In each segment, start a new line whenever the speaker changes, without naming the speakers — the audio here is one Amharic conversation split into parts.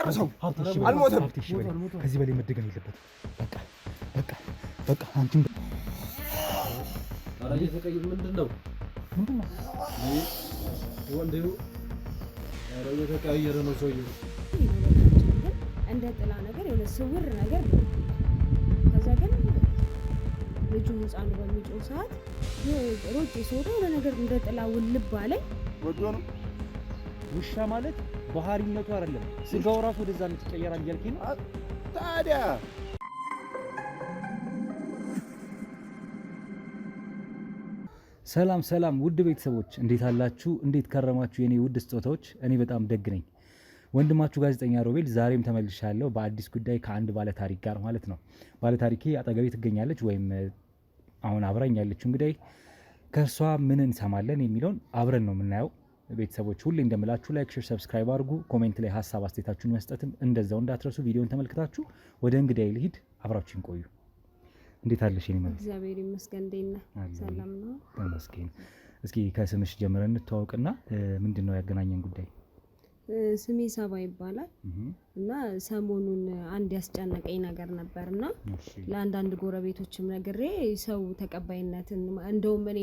ጨርሰው አልሞተም ከዚህ በላይ መደገም የለበትም በቃ አንቺም
ኧረ እየተቀየረ ምንድነው ወንዴው ኧረ እየተቀየረ ነው ሰውዬው
እንደ ጥላ ነገር የሆነ ስውር ነገር ከዛ ግን ልጁ ህፃኑ በሚጮህ ሰዓት ሮጬ ስወጣ የሆነ ነገር እንደ ጥላ ውልብ አለኝ
ወዶ ነው
ውሻ ማለት ባህሪነቱ አይደለም ስጋው ራሱ ወደዛ ይቀየራል እያልከኝ ነው
ታዲያ
ሰላም ውድ ቤተሰቦች እንዴት አላችሁ እንዴት ከረማችሁ የኔ ውድ ስጦታዎች እኔ በጣም ደግ ነኝ ወንድማችሁ ጋዜጠኛ ሮቤል ዛሬም ተመልሻለሁ በአዲስ ጉዳይ ከአንድ ባለ ታሪክ ጋር ማለት ነው ባለ ታሪኬ አጠገቤ ትገኛለች ወይም አሁን አብራኝ ያለችው እንግዲህ ከሷ ምን እንሰማለን የሚለውን አብረን ነው የምናየው ቤተሰቦች ሁሌ እንደምላችሁ ላይክ ሼር ሰብስክራይብ አድርጉ ኮሜንት ላይ ሐሳብ አስተያየታችሁን መስጠትም እንደዛው እንዳትረሱ ቪዲዮን ተመልክታችሁ ወደ እንግዳይ ልሂድ አብራችሁን ቆዩ እንዴት አለሽ የኔ ማለት
እግዚአብሔር ይመስገን ደህና ሰላም ነው
ተመስገን እስኪ ከስምሽ ጀምረን እንተዋወቅና ምንድነው ያገናኘን ጉዳይ
ስሜ ሳባ ይባላል እና ሰሞኑን አንድ ያስጨነቀኝ ነገር ነበርና ለአንዳንድ ጎረቤቶችም ነግሬ ሰው ተቀባይነትን እንደውም እኔ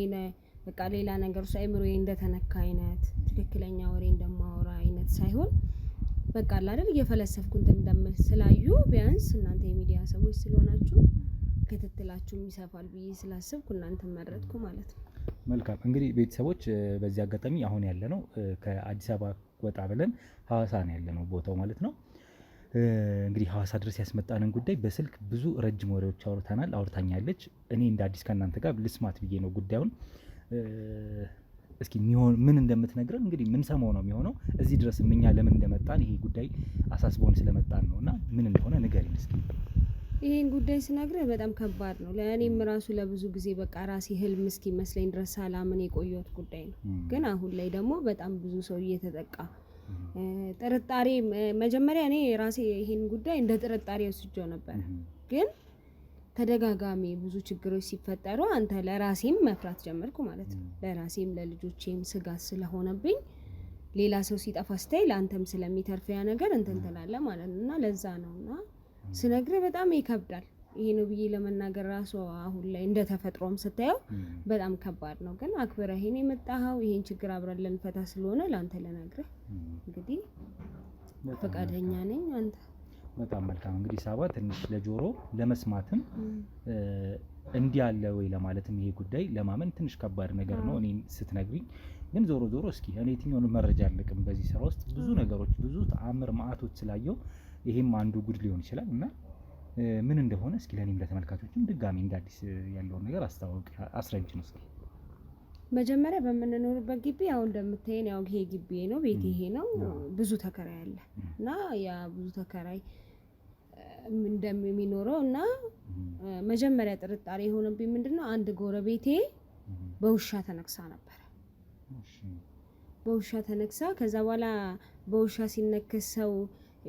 በቃ ሌላ ነገር ሳይምሮዬ እንደተነካ አይነት ትክክለኛ ወሬ እንደማወራ አይነት ሳይሆን በቃ አይደል እየፈለሰፍኩት እንደምል ስላዩ ቢያንስ እናንተ የሚዲያ ሰዎች ስለሆናችሁ ክትትላችሁ ይሰፋል ብዬ ስላሰብኩ እናንተን መረጥኩ ማለት ነው
መልካም እንግዲህ ቤተሰቦች በዚህ አጋጣሚ አሁን ያለ ነው ከአዲስ አበባ ወጣ ብለን ሐዋሳ ነው ያለ ነው ቦታው ማለት ነው እንግዲህ ሐዋሳ ድረስ ያስመጣነን ጉዳይ በስልክ ብዙ ረጅም ወሬዎች አውርታኛለች እኔ እንደ አዲስ ከናንተ ጋር ልስማት ብዬ ነው ጉዳዩን እስኪ ምን እንደምትነግረን እንግዲህ ምን ሰማው ነው የሚሆነው እዚህ ድረስ እኛ ለምን እንደመጣን ይሄ ጉዳይ አሳስቦን ስለመጣን ነውና ምን እንደሆነ ንገሪኝ እስኪ
ይሄን ጉዳይ ስነግርህ በጣም ከባድ ነው ለእኔም ራሱ ለብዙ ጊዜ በቃ ራሴ ህልም እስኪመስለኝ ድረስ ሰላምን የቆየሁት ጉዳይ ነው ግን አሁን ላይ ደግሞ በጣም ብዙ ሰው እየተጠቃ ጥርጣሬ መጀመሪያ እኔ ራሴ ይሄን ጉዳይ እንደ ጥርጣሬ ወስጄው ነበር ግን ተደጋጋሚ ብዙ ችግሮች ሲፈጠሩ አንተ ለራሴም መፍራት ጀመርኩ ማለት ነው ለራሴም ለልጆቼም ስጋት ስለሆነብኝ ሌላ ሰው ሲጠፋ ስታይ ለአንተም ስለሚተርፍ ያ ነገር እንትን ትላለህ ማለት ነውና ለዛ ነውና ስነግርህ በጣም ይከብዳል ይሄ ነው ብዬ ለመናገር ራሱ አሁን ላይ እንደ ተፈጥሮም ስታየው በጣም ከባድ ነው ግን አክብረህ ይሄን የመጣኸው ይሄን ችግር አብረን ልንፈታ ስለሆነ ላንተ ለነግርህ እንግዲህ ፈቃደኛ ነኝ አንተ
በጣም መልካም እንግዲህ ሳባ ትንሽ ለጆሮ ለመስማትም እንዲህ ያለ ወይ ለማለትም ይሄ ጉዳይ ለማመን ትንሽ ከባድ ነገር ነው እኔ ስትነግሪኝ ግን ዞሮ እስኪ እኔ የትኛውን መረጃ አለቅም በዚህ ስራ ውስጥ ብዙ ነገሮች ብዙ ተአምር ማአቶች ስላየው ይሄም አንዱ ጉድ ሊሆን ይችላል እና ምን እንደሆነ እስኪ ለኔም ለተመልካቾችም ድጋሚ እንዳዲስ ያለውን ነገር አስረጅን እስኪ
መጀመሪያ በመነኖርበት ግቢ ያው እንደምታየን ያው ይሄ ግቢ ነው ቤት ይሄ ነው ብዙ ተከራይ አለ እና ያ ብዙ ተከራይ እንደሚኖረው እና መጀመሪያ ጥርጣሬ የሆነብኝ ምንድነው አንድ ጎረቤቴ በውሻ ተነክሳ ነበር በውሻ ተነክሳ ከዛ በኋላ በውሻ ሲነከሰው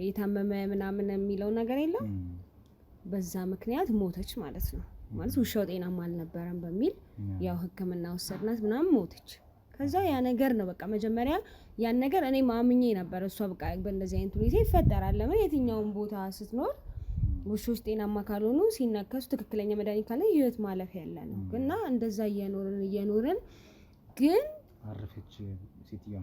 የታመመ ምናምን የሚለው ነገር የለም በዛ ምክንያት ሞተች ማለት ነው ማለት ውሻው ጤናማ አልነበረም በሚል ያው ህክምና ወሰድናት ምናምን ሞተች ከዛ ያ ነገር ነው በቃ መጀመሪያ ያን ነገር እኔ ማምኜ ነበር እሷ በቃ በእንደዚህ አይነት ሁኔታ ይፈጠራል ለምን የትኛውን ቦታ ስትኖር ውሾች ጤናማ ካልሆኑ ሲነከሱ ትክክለኛ መድኃኒት ካለ ህይወት ማለፍ ያለ ነው እና እንደዛ እየኖርን ግን
አረፈች ሴትየዋ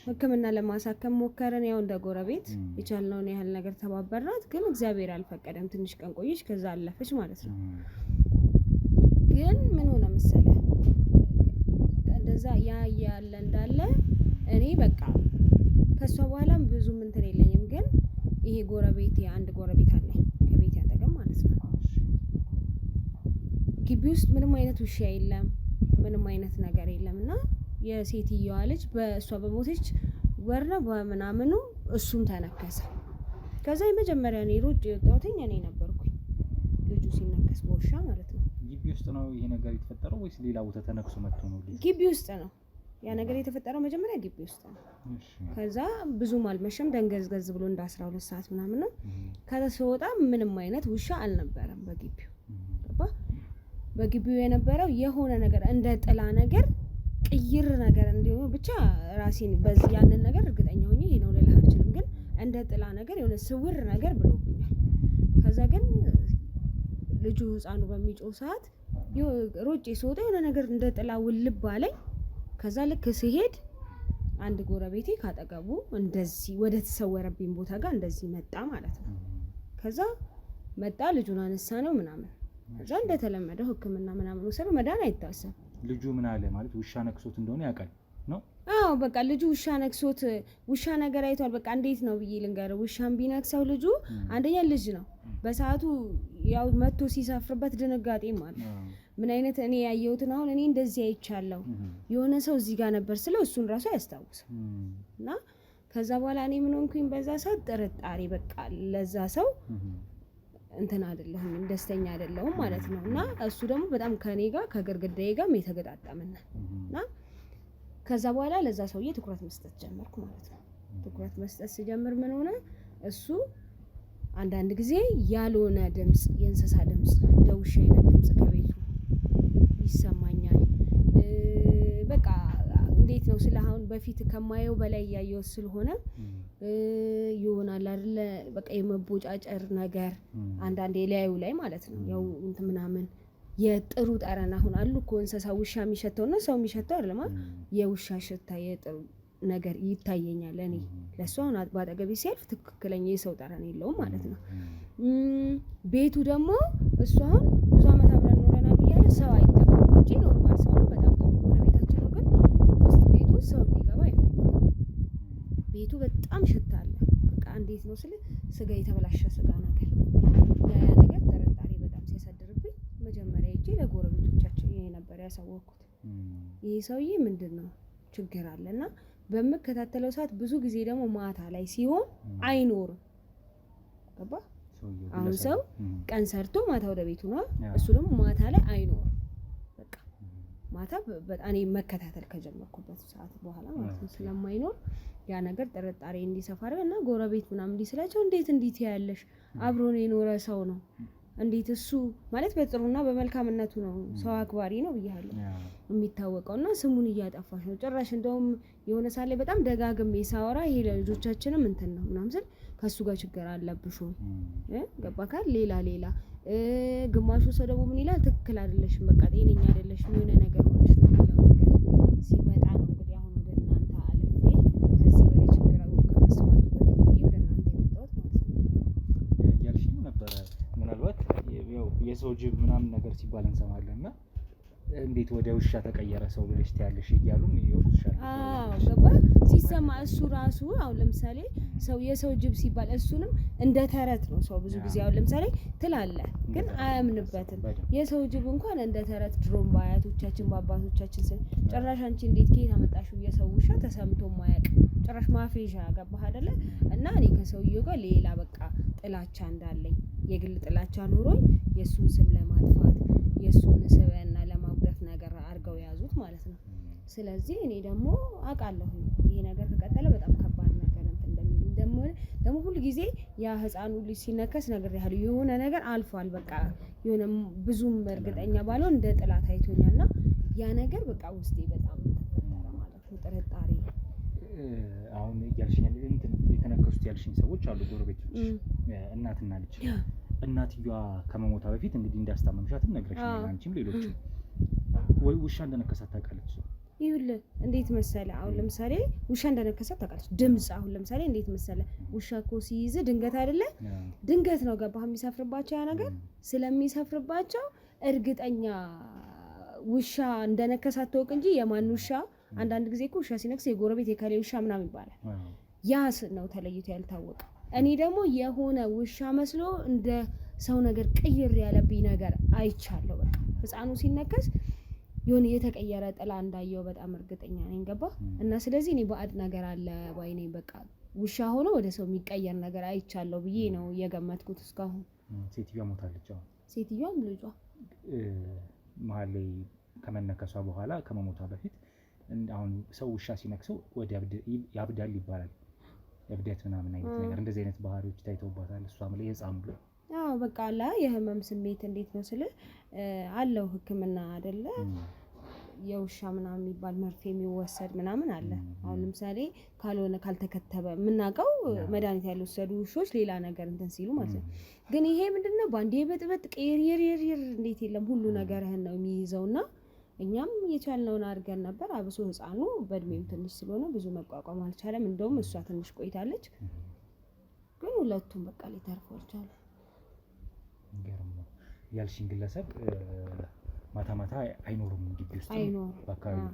ህክምና ለማሳከም ሞከረን ያው እንደ ጎረቤት የቻልነውን ያህል ነገር ተባበርናት ግን እግዚአብሔር አልፈቀደም ትንሽ ቀን ቆየች ከዛ አለፈች ማለት ነው ግን ምን ሆነ መሰለህ እንደዛ ያለ እንዳለ እኔ በቃ ከሷ በኋላም ብዙ እንትን የለኝም ግን ይሄ ጎረቤት አንድ ጎረቤት አለኝ ከቤት ያጠገም ማለት ነው ግቢ ውስጥ ምንም አይነት ውሻ የለም ምንም አይነት ነገር የለምና የሴትየዋ ልጅ በእሷ በሞተች ወርና በመናምኑ እሱም ተነከሰ ከዛ የመጀመሪያ ነው ሮጭ የወጣሁት እኔ ነበርኩኝ ልጁ ሲነከስ በውሻ ማለት ነው
ግቢ ውስጥ ነው ይሄ ነገር የተፈጠረው ወይስ ሌላ ቦታ ተነክሶ መጥቶ ነው
ግቢ ውስጥ ነው ያ ነገር የተፈጠረው መጀመሪያ ግቢ ውስጥ ነው ከዛ ብዙም አልመሸም ደንገዝገዝ ብሎ እንደ 12 ሰዓት ምናምን ነው ከዛ ሲወጣ ምንም አይነት ውሻ አልነበረም በግቢው በግቢው የነበረው የሆነ ነገር እንደ ጥላ ነገር ቅይር ነገር እንዲሆን ብቻ ራሴን በዚህ ያንን ነገር እርግጠኛ ሆኜ ይሄ ነው ልልህ አልችልም ግን እንደ ጥላ ነገር የሆነ ስውር ነገር ብሎብኛል። ከዛ ግን ልጁ ህፃኑ በሚጮህ ሰዓት ሮጬ ስወጣ የሆነ ነገር እንደ ጥላ ውልብ አለኝ። ከዛ ልክ ሲሄድ አንድ ጎረቤቴ ካጠገቡ እንደዚህ ወደ ተሰወረብኝ ቦታ ጋር እንደዚህ መጣ ማለት ነው። ከዛ መጣ ልጁን አነሳ ነው ምናምን። ከዛ እንደተለመደው ህክምና ምናምን ወሰደ። መዳን አይታሰብ።
ልጁ ምን አለ ማለት ውሻ ነክሶት እንደሆነ ያውቃል ነው?
አዎ በቃ ልጁ ውሻ ነክሶት ውሻ ነገር አይቷል። በቃ እንዴት ነው ብዬ ልንገርህ፣ ውሻን ቢነክሰው ልጁ አንደኛ ልጅ ነው በሰዓቱ ያው መጥቶ ሲሰፍርበት ድንጋጤ ማለት ምን አይነት እኔ ያየሁትን አሁን እኔ እንደዚህ አይቻለሁ የሆነ ሰው እዚህ ጋር ነበር ስለው እሱን ራሱ አያስታውስም። እና ከዛ በኋላ እኔ ምን ሆንኩኝ በዛ ሰዓት ጥርጣሬ በቃ ለዛ ሰው እንትን አይደለሁም ደስተኛ አይደለሁም ማለት ነው። እና እሱ ደግሞ በጣም ከኔ ጋር ከግርግዳዬ ጋር የተገጣጣመና እና ከዛ በኋላ ለዛ ሰውዬ ትኩረት መስጠት ጀመርኩ ማለት ነው። ትኩረት መስጠት ሲጀምር ምን ሆነ እሱ አንዳንድ ጊዜ ያልሆነ ድምጽ የእንስሳ ድምጽ ደውሻ አይነት ድምጽ ከቤቱ ይሰማኛል። በቃ እንዴት ነው ስለአሁን በፊት ከማየው በላይ ያየው ስለሆነ ይሆናል አይደለ በቃ የመቦጫጨር ነገር አንዳንዴ ላዩ ላይ ማለት ነው። ያው እንት ምናምን የጥሩ ጠረን አሁን አሉ እኮ እንስሳ ውሻ የሚሸተውና ሰው የሚሸተው አይደለም። የውሻ ሽታ የጥሩ ነገር ይታየኛል እኔ ለሱ አሁን ባጠገቤ ሲያልፍ ትክክለኛ የሰው ጠረን የለውም ማለት ነው። ቤቱ ደግሞ እሱ አሁን ብዙ አመት አብረን ኖረናል እያለ ሰው አይጠቀምም እንጂ ኖርማል ሰው ነው። በጣም ጥሩ ጎረቤታችን ነው። ግን ውስጥ ቤቱ ሰው እንዲገባ አይፈልግም። ቤቱ በጣም ሽታ አለ። በቃ እንዴት ነው ስለ ስጋ የተበላሸ ስጋ ነገር ያ ነገር ጥርጣሬ በጣም ሲያሳድርብኝ መጀመሪያ እጄ ለጎረቤቶቻችን ይሄ ነበር ያሳወቅኩት። ይሄ ሰውዬ ምንድነው ችግር አለና በመከታተለው ሰዓት ብዙ ጊዜ ደግሞ ማታ ላይ ሲሆን አይኖርም። ገባ? አሁን ሰው ቀን ሰርቶ ማታ ወደ ቤቱ ነው። እሱ ደግሞ ማታ ላይ አይኖርም። በቃ ማታ በጣም እኔ መከታተል ከጀመርኩበት ሰዓት በኋላ ማለት ነው ስለማይኖር ያ ነገር ጥርጣሬ እንዲሰፋ አደረገና ጎረቤት ምናምን እንዲስላቸው እንዴት ያለሽ አብሮን የኖረ ሰው ነው እንዴት እሱ ማለት በጥሩና በመልካምነቱ ነው ሰው አክባሪ ነው ብያለሁ የሚታወቀውና ስሙን እያጠፋሽ ነው ጭራሽ እንደውም የሆነ ሳለ በጣም ደጋግሜ ሳወራ ይሄ ለልጆቻችንም እንትን ነው ምናምን ስል ከሱ ጋር ችግር አለብሽ ገባካል ሌላ ግማሹ ሰው ደግሞ ምን ይላል ትክክል አይደለሽም በቃ ጤነኛ አይደለሽም የሆነ ነገር ሆነሽ ነው የሚለው ነገር ሲመጣ ነው እንግዲህ አሁን ወደ እናንተ አለፌ ከዚህ በላይ ችግር ከመስዋዕቱ በፊት ብዬ ወደ እናንተ የመጣሁት ማለት ነው
ያልሽኝ ነበረ ምናልባት ያው የሰው ጅብ ምናምን ነገር ሲባል እንሰማለንና እንዴት ወደ ውሻ ተቀየረ ሰው ብለሽ ትያለሽ ይያሉም ይወቁሻል።
ገባ ሲሰማ እሱ ራሱ አሁን ለምሳሌ ሰው የሰው ጅብ ሲባል እሱንም እንደ ተረት ነው ሰው ብዙ ጊዜ አሁን ለምሳሌ ትላለ ግን አያምንበትም። የሰው ጅብ እንኳን እንደ ተረት ድሮም ባያቶቻችን በአባቶቻችን ስን ጭራሽ አንቺ እንዴት ከየት አመጣሽው የሰው ውሻ ተሰምቶ ማያቅ ጭራሽ ማፌዣ ገባህ አይደለ? እና እኔ ከሰውየው ጋር ሌላ በቃ ጥላቻ እንዳለኝ የግል ጥላቻ ኖሮኝ የሱን ስም ለማጥፋት የሱን ስብዕና ለማጉደፍ ነገር አድርገው ያዙት ማለት ነው። ስለዚህ እኔ ደግሞ አውቃለሁ ይሄ ነገር ከቀጠለ በጣም ከባድ ነገር እንደሚል ደግሞ ሁሉ ጊዜ ያ ህፃኑ ልጅ ሲነከስ ነገር ያህል የሆነ ነገር አልፏል በቃ የሆነ ብዙም እርግጠኛ ባልሆን እንደ ጥላት አይቶኛልና ያ ነገር በቃ ውስጤ በጣም ተፈጠረ ማለት ነው ጥርጣሬ።
አሁን ያልሽኝ የተነከሱት ያልሽኝ ሰዎች አሉ ጎረቤቶች እናትና ልጅ እናትየዋ ከመሞታ በፊት እንግዲህ እንዳስታመምሻትም ነግረሽኛል አንቺም ሌሎችም ወይ ውሻ እንደነከሳት ታውቃለች
ይኸውልህ እንዴት መሰለ አሁን ለምሳሌ ውሻ እንደነከሳት ታውቃለች ድምጽ አሁን ለምሳሌ እንዴት መሰለ ውሻ እኮ ሲይዝ ድንገት አይደለ ድንገት ነው ገባህ የሚሰፍርባቸው ያ ነገር ስለሚሰፍርባቸው እርግጠኛ ውሻ እንደነከሳት ተወቅ እንጂ የማን ውሻ አንዳንድ ጊዜ እኮ ውሻ ሲነክስ የጎረቤት የከሌ ውሻ ምናምን ይባላል ያስ ነው ተለይቶ ያልታወቀ እኔ ደግሞ የሆነ ውሻ መስሎ እንደ ሰው ነገር ቅይር ያለብኝ ነገር አይቻለሁ በቃ ህፃኑ ሲነከስ የሆነ የተቀየረ ጥላ እንዳየው በጣም እርግጠኛ ነኝ ገባህ እና ስለዚህ እኔ ባዕድ ነገር አለ ወይ ነኝ በቃ ውሻ ሆኖ ወደ ሰው የሚቀየር ነገር አይቻለሁ ብዬ ነው የገመትኩት እስካሁን።
ሴትዮዋ ሞታለች አሁን
ሴትዮዋም ልጇ
መሀል ላይ ከመነከሷ በኋላ ከመሞቷ በፊት አሁን ሰው ውሻ ሲነክሰው ወደ ያብዳል ይባላል የብደት ምናምን አይነት ነገር እንደዚህ አይነት ባህሪዎች ታይተውባታል እሷም ላይ ህፃኑ ላይ
አዎ በቃ አላ የህመም ስሜት እንዴት ነው ስለ አለው ህክምና አይደለ የውሻ ምናምን የሚባል መርፌ የሚወሰድ ምናምን አለ። አሁን ለምሳሌ ካልሆነ ካልተከተበ የምናውቀው መድኃኒት ያልወሰዱ ውሾች ሌላ ነገር እንትን ሲሉ ማለት ነው። ግን ይሄ ምንድነው ባንዴ በጥበጥ ቅይር እንዴት የለም ሁሉ ነገርህን ነው የሚይዘውና እኛም የቻልነውን አድርገን ነበር። አብሶ ህፃኑ በእድሜም ትንሽ ስለሆነ ብዙ መቋቋም አልቻለም። እንደውም እሷ ትንሽ ቆይታለች። ግን ሁለቱም በቃ ሊተርፉ አልቻለም።
ያልሽኝ ግለሰብ ማታ ማታ አይኖርም ግቢ ውስጥ በአካባቢው?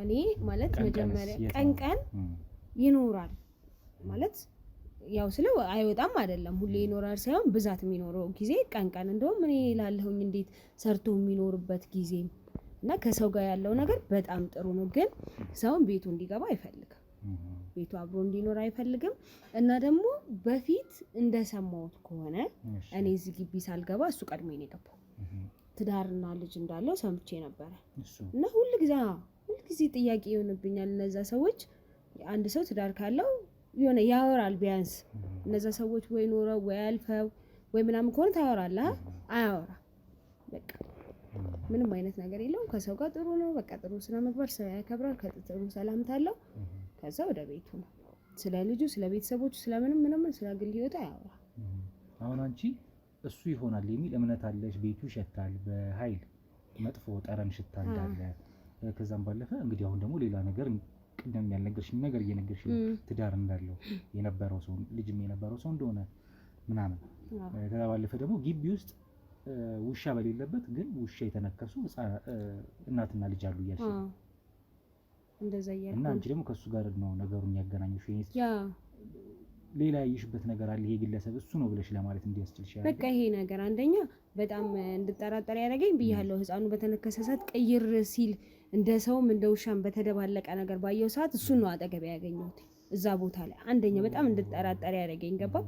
እኔ ማለት መጀመሪያ ቀን ይኖራል ማለት ያው ስለው አይወጣም አይደለም ሁሌ ይኖራል ሳይሆን ብዛት የሚኖረው ጊዜ ቀን እንደውም እኔ ላለሁኝ እንዴት ሰርቶ የሚኖርበት ጊዜ እና ከሰው ጋር ያለው ነገር በጣም ጥሩ ነው። ግን ሰውን ቤቱ እንዲገባ አይፈልግም። ቤቱ አብሮ እንዲኖር አይፈልግም። እና ደግሞ በፊት እንደሰማሁት ከሆነ እኔ እዚህ ግቢ ሳልገባ እሱ ቀድሞኝ ነው የገባው። ትዳርና ልጅ እንዳለው ሰምቼ ነበር። እና ሁልጊዜ ጥያቄ ይሆንብኛል። እነዛ ሰዎች አንድ ሰው ትዳር ካለው የሆነ ያወራል ቢያንስ እነዛ ሰዎች ወይ ኖረው ወይ አልፈው ወይ ምናምን ከሆነ ታወራለህ። አያወራ በቃ ምንም አይነት ነገር የለውም። ከሰው ጋር ጥሩ ነው። በቃ ጥሩ ስነ ምግባር ሰው ያከብራል። ከጥሩ ሰላምታ አለው። ከዛ ወደ ቤቱ ነው። ስለ ልጁ ስለ ቤተሰቦቹ ስለምንም ስለ ግል ህይወቱ አያወራ።
አሁን አንቺ እሱ ይሆናል የሚል እምነት አለሽ? ቤቱ ይሸታል በኃይል መጥፎ ጠረን ሽታ እንዳለ። ከዛም ባለፈ እንግዲህ አሁን ደግሞ ሌላ ነገር ቅድም ያልነገርሽኝ ነገር እየነገርሽ ትዳር እንዳለው የነበረው ሰው ልጅም የነበረው ሰው እንደሆነ ምናምን። ከዛ ባለፈ ደግሞ ግቢ ውስጥ ውሻ በሌለበት ግን ውሻ የተነከሱ እናትና ልጅ አሉ እያልሽ
እንደዛ ያያል።
እና አንቺ ደግሞ ከሱ ጋር ነው ነገሩን ያገናኘሽ። ሌላ ያይሽበት ነገር አለ ይሄ ግለሰብ እሱ ነው ብለሽ ለማለት እንዲያስችልሽ?
በቃ ይሄ ነገር አንደኛ በጣም እንድጠራጠር ያደረገኝ ብያለሁ። ህፃኑ በተነከሰ ሰዓት ቀይር ሲል እንደ ሰውም እንደ ውሻም በተደባለቀ ነገር ባየው ሰዓት እሱ ነው አጠገብ ያገኘሁት እዛ ቦታ ላይ። አንደኛ በጣም እንድጠራጠር ያደረገኝ ገባክ?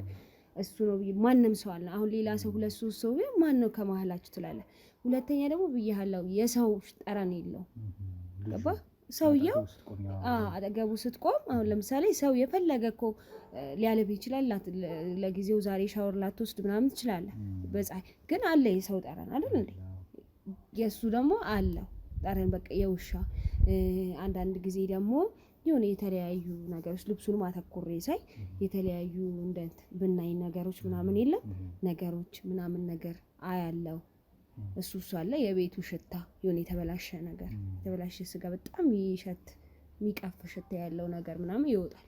እሱ ነው ማንም ሰው አለ። አሁን ሌላ ሰው ሁለት ሶስት ሰው ማን ነው ከመሀላችሁ ትላለህ። ሁለተኛ ደግሞ ብያለሁ የሰው ጠረን የለው ገባ? ሰውየው አጠገቡ ስትቆም አሁን ለምሳሌ ሰው የፈለገ እኮ ሊያለብ ይችላል። ለጊዜው ዛሬ ሻወር ላትወስድ ምናምን ትችላለህ በፀሐይ ግን አለ የሰው ጠረን አይደል እንዴ? የሱ ደግሞ አለው ጠረን በቃ የውሻ አንዳንድ ጊዜ ደግሞ የሆነ የተለያዩ ነገሮች ልብሱን ማተኩሬ ሳይ የተለያዩ እንደት ብናይ ነገሮች ምናምን የለም ነገሮች ምናምን ነገር አያለው። እሱ አለ የቤቱ ሽታ የሆነ የተበላሸ ነገር የተበላሸ ስጋ በጣም ይሸት የሚቀፍ ሽታ ያለው ነገር ምናምን ይወጣል።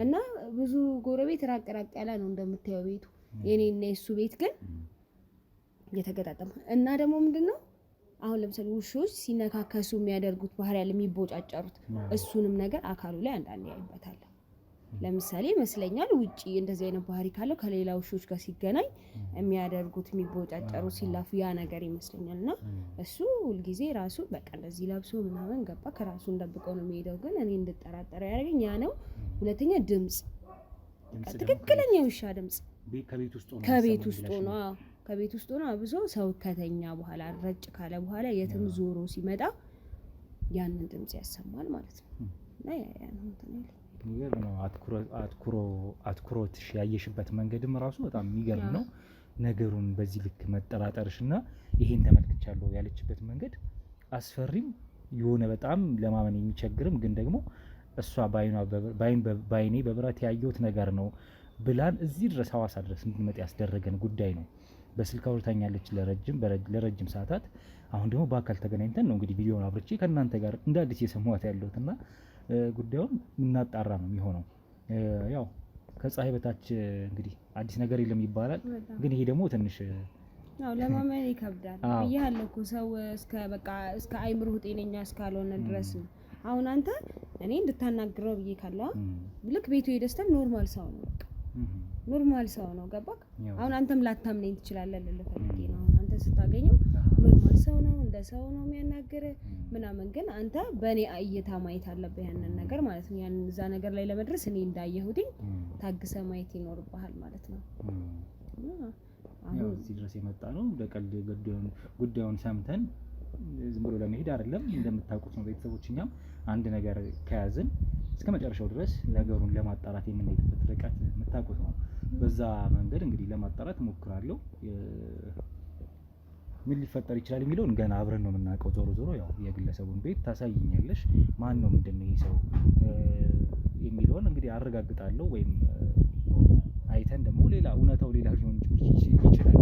እና ብዙ ጎረቤት ራቅ ያለ ነው እንደምታየው ቤቱ። የኔና የሱ ቤት ግን የተገጣጠመ እና ደግሞ ምንድነው አሁን ለምሳሌ ውሾች ሲነካከሱ የሚያደርጉት ባህሪ ያለ የሚቦጫጨሩት እሱንም ነገር አካሉ ላይ አንዳንዴ ያይበታል። ለምሳሌ ይመስለኛል ውጪ እንደዚህ አይነት ባህሪ ካለው ከሌላ ውሾች ጋር ሲገናኝ የሚያደርጉት የሚቦጫጨሩ ሲላፉ ያ ነገር ይመስለኛልና እሱ ሁልጊዜ ራሱ በቃ እንደዚህ ለብሶ ምናምን ገባ ከራሱ እንደብቀው ነው የሚሄደው። ግን እኔ እንድጠራጠረው ያደረገኝ ያ ነው። ሁለተኛ ድምጽ ትክክለኛ ውሻ ድምጽ ከቤት ውስጥ ነው ከቤት ውስጥ ሆኖ አብሶ ሰው ከተኛ በኋላ ረጭ ካለ በኋላ የትም ዞሮ ሲመጣ ያንን ድምጽ ያሰማል ማለት ነው። እና ያ ነው
የሚገርም ነው። አትኩሮትሽ ያየሽበት መንገድም ራሱ በጣም የሚገርም ነው። ነገሩን በዚህ ልክ መጠራጠርሽና ይሄን ተመልክቻለሁ ያለችበት መንገድ አስፈሪም የሆነ በጣም ለማመን የሚቸግርም ግን ደግሞ እሷ ባይኔ በብረት ያየሁት ነገር ነው ብላን እዚህ ድረስ ሐዋሳ ድረስ እንድንመጣ ያስደረገን ጉዳይ ነው። በስልክ አውርታኛለች ለረጅም ሰዓታት። አሁን ደግሞ በአካል ተገናኝተን ነው እንግዲህ ቪዲዮውን አብርቼ ከእናንተ ጋር እንደ አዲስ የሰማሁት ያለሁትና ጉዳዩን እናጣራ ነው የሚሆነው። ያው ከፀሐይ በታች እንግዲህ አዲስ ነገር የለም ይባላል። ግን ይሄ ደግሞ ትንሽ
ለማመን ይከብዳል ብያለሁ እኮ ሰው እስከ አይምሮ ጤነኛ እስካልሆነ ድረስ ነው። አሁን አንተ እኔ እንድታናግረው ብዬ ካለው ልክ ቤቱ የደስተን ኖርማል ሰው ነው በቃ ኖርማል ሰው ነው ገባክ? አሁን አንተም ላታምነኝ ትችላለህ ልፈልጌ ነው። አሁን አንተ ስታገኘው ኖርማል ሰው ነው እንደ ሰው ነው የሚያናገር ምናምን። ግን አንተ በእኔ እይታ ማየት አለብህ ያንን ነገር ማለት ነው። ያንን እዛ ነገር ላይ ለመድረስ እኔ እንዳየሁትኝ ታግሰ ማየት ይኖርብሃል ማለት ነው።
አሁን እዚህ ድረስ የመጣ ነው በቀልድ ጉዳዩን ሰምተን ዝም ብሎ ለመሄድ አይደለም። እንደምታውቁት ነው ቤተሰቦች፣ እኛም አንድ ነገር ከያዝን እስከ መጨረሻው ድረስ ነገሩን ለማጣራት የምንሄድበት ርቀት የምታውቁት ነው። በዛ መንገድ እንግዲህ ለማጣራት እሞክራለሁ። ምን ሊፈጠር ይችላል የሚለውን ገና አብረን ነው የምናውቀው። ዞሮ ዞሮ ያው የግለሰቡን ቤት ታሳይኛለሽ፣ ማን ነው ምንድነው ይሄ ሰው የሚለውን እንግዲህ አረጋግጣለሁ። ወይም አይተን ደግሞ ሌላ እውነታው ሌላ ሊሆን ይችላል።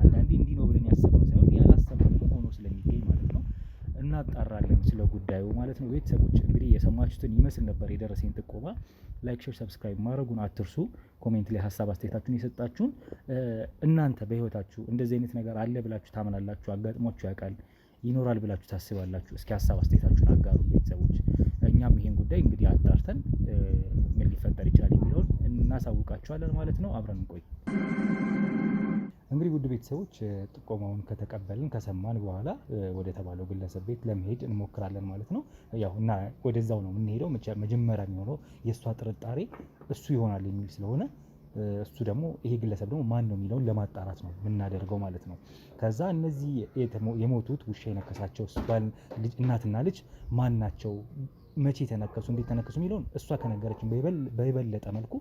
አንዳንዴ እንዲህ ነው ብለን ያሰብነው ሳይሆን ያላሰብነው ደግሞ ሆኖ ስለሚገኝ ማለት ነው እናጣራለን ስለ ጉዳዩ ማለት ነው። ቤተሰቦች እንግዲህ የሰማችሁትን ይመስል ነበር የደረሰኝ ጥቆማ። ላይክ፣ ሼር፣ ሰብስክራይብ ማድረጉን አትርሱ። ኮሜንት ላይ ሀሳብ አስተያየታችሁን የሰጣችሁን እናንተ በህይወታችሁ እንደዚህ አይነት ነገር አለ ብላችሁ ታምናላችሁ? አጋጥሟችሁ ያውቃል? ይኖራል ብላችሁ ታስባላችሁ? እስኪ ሀሳብ አስተያየታችሁን አጋሩ ቤተሰቦች። እኛም ይሄን ጉዳይ እንግዲህ አጣርተን ምን ሊፈጠር ይችላል የሚለውን እናሳውቃችኋለን ማለት ነው። አብረን እንቆይ። እንግዲህ ውድ ቤተሰቦች ጥቆማውን ከተቀበልን ከሰማን በኋላ ወደ ተባለው ግለሰብ ቤት ለመሄድ እንሞክራለን ማለት ነው። ያው እና ወደዛው ነው የምንሄደው። መጀመሪያ የሚሆነው የእሷ ጥርጣሬ እሱ ይሆናል የሚል ስለሆነ እሱ ደግሞ ይሄ ግለሰብ ደግሞ ማን ነው የሚለውን ለማጣራት ነው የምናደርገው ማለት ነው። ከዛ እነዚህ የሞቱት ውሻ የነከሳቸው እናትና ልጅ ማን ናቸው፣ መቼ ተነከሱ፣ እንዴት ተነከሱ የሚለውን እሷ ከነገረችን በበለጠ መልኩ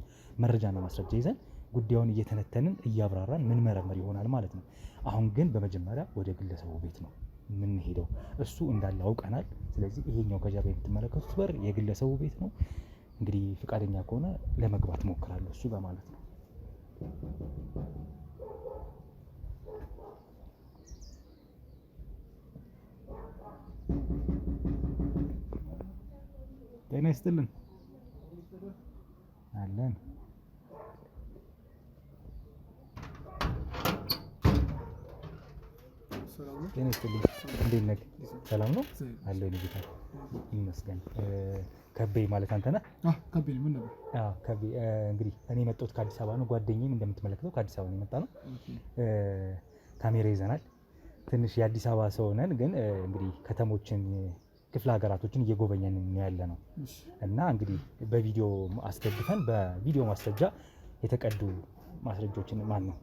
መረጃና ማስረጃ ይዘን ጉዳዩን እየተነተንን እያብራራን ምን መረመር ይሆናል ማለት ነው። አሁን ግን በመጀመሪያ ወደ ግለሰቡ ቤት ነው የምንሄደው። እሱ እንዳለ አውቀናል። ስለዚህ ይሄኛው ከጀርባ የምትመለከቱት በር የግለሰቡ ቤት ነው። እንግዲህ ፍቃደኛ ከሆነ ለመግባት ሞክራለሁ እሱ ጋር ማለት ነው። ጤና ይስጥልን አለን። ጤና ይስጥልኝ። እንዴት ነህ? ሰላም ነው አለው። ጌታ ይመስገን። ከቤ ማለት አንተ ነህ?
ከቤ ምን ነበር?
ከቤ እንግዲህ እኔ የመጣሁት ከአዲስ አበባ ነው። ጓደኛዬም እንደምትመለከተው ከአዲስ አበባ ነው የመጣ ነው። ካሜራ ይዘናል። ትንሽ የአዲስ አበባ ሰው ነን፣ ግን እንግዲህ ከተሞችን ክፍለ ሀገራቶችን እየጎበኘን ያለ ነው እና እንግዲህ በቪዲዮ አስደግፈን በቪዲዮ ማስረጃ የተቀዱ ማስረጃዎችን ነው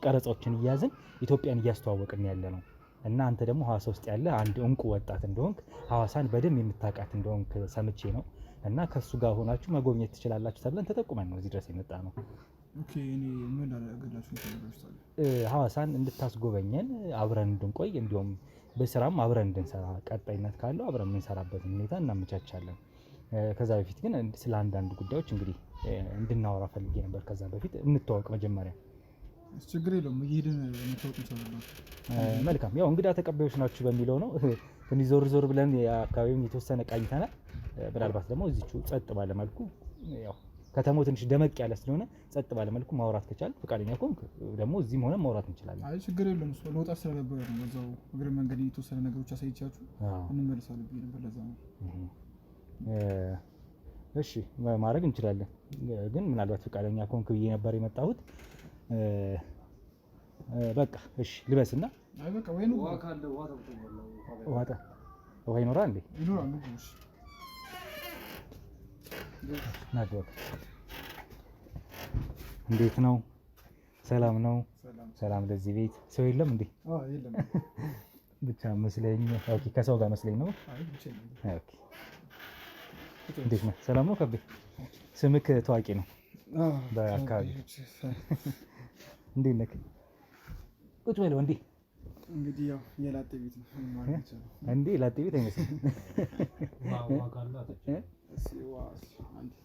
ቀረጻዎችን እያዝን ኢትዮጵያን እያስተዋወቅን ያለ ነው እና አንተ ደግሞ ሐዋሳ ውስጥ ያለ አንድ እንቁ ወጣት እንደሆንክ ሐዋሳን በደንብ የምታውቃት እንደሆንክ ሰምቼ ነው እና ከሱ ጋር ሆናችሁ መጎብኘት ትችላላችሁ ተብለን ተጠቁመን ነው እዚህ ድረስ የመጣ ነው።
ኦኬ እኔ ምን አደረጋችሁ ተደረጋችኋል?
ሐዋሳን እንድታስጎበኘን አብረን እንድንቆይ እንዲሁም በስራም አብረን እንድንሰራ ቀጣይነት ካለው አብረን የምንሰራበትን ሁኔታ እናመቻቻለን። ከዛ በፊት ግን ስለ አንዳንድ ጉዳዮች እንግዲህ እንድናወራ ፈልጌ ነበር። ከዛ በፊት እንተዋወቅ መጀመሪያ።
ችግር የለውም እየሄድን እንተዋወቅ እንችላለን።
መልካም። ያው እንግዳ ተቀባዮች ናችሁ በሚለው ነው ትንሽ ዞር ዞር ብለን የአካባቢውን የተወሰነ ቃኝተናል። ምናልባት ደግሞ እዚቹ ጸጥ ባለ መልኩ ያው ከተማው ትንሽ ደመቅ ያለ ስለሆነ ጸጥ ባለ መልኩ ማውራት ከቻል ፈቃደኛ ከሆንክ ደግሞ እዚህም ሆነ ማውራት እንችላለን።
አይ ችግር የለውም። እሱ ለወጣት ስለነበረ ነው በዛው እግረ መንገድ የተወሰነ ነገሮች አሳይቻችሁ እንመለሳለን ብዬ ነበር። ለዛ ነው።
እሺ ማድረግ እንችላለን፣ ግን ምናልባት ፈቃደኛ ከሆንክ ብዬ ነበር የመጣሁት። በቃ እሺ ልበስና።
አይ በቃ ወይ ነው
ካለ
ውሃ ይኖራል እንዴ?
ይኖራል። እሺ
ናዶክ እንዴት ነው? ሰላም ነው? ሰላም። ለዚህ ቤት ሰው የለም እንዴ?
የለም
ብቻ መስለኝ። ኦኬ ከሰው ጋር መስለኝ ነው። ኦኬ እንዴት ነው? ሰላም ነው? ከቤ ስምክ ታዋቂ ነው በአካባቢ። እንዴት ነህ? ቁጭ በለው እንዴ።
እንግዲህ ያው የላጤ ቤት ነው ማለት ነው
እንዴ? ላጤ ቤት አይመስልም።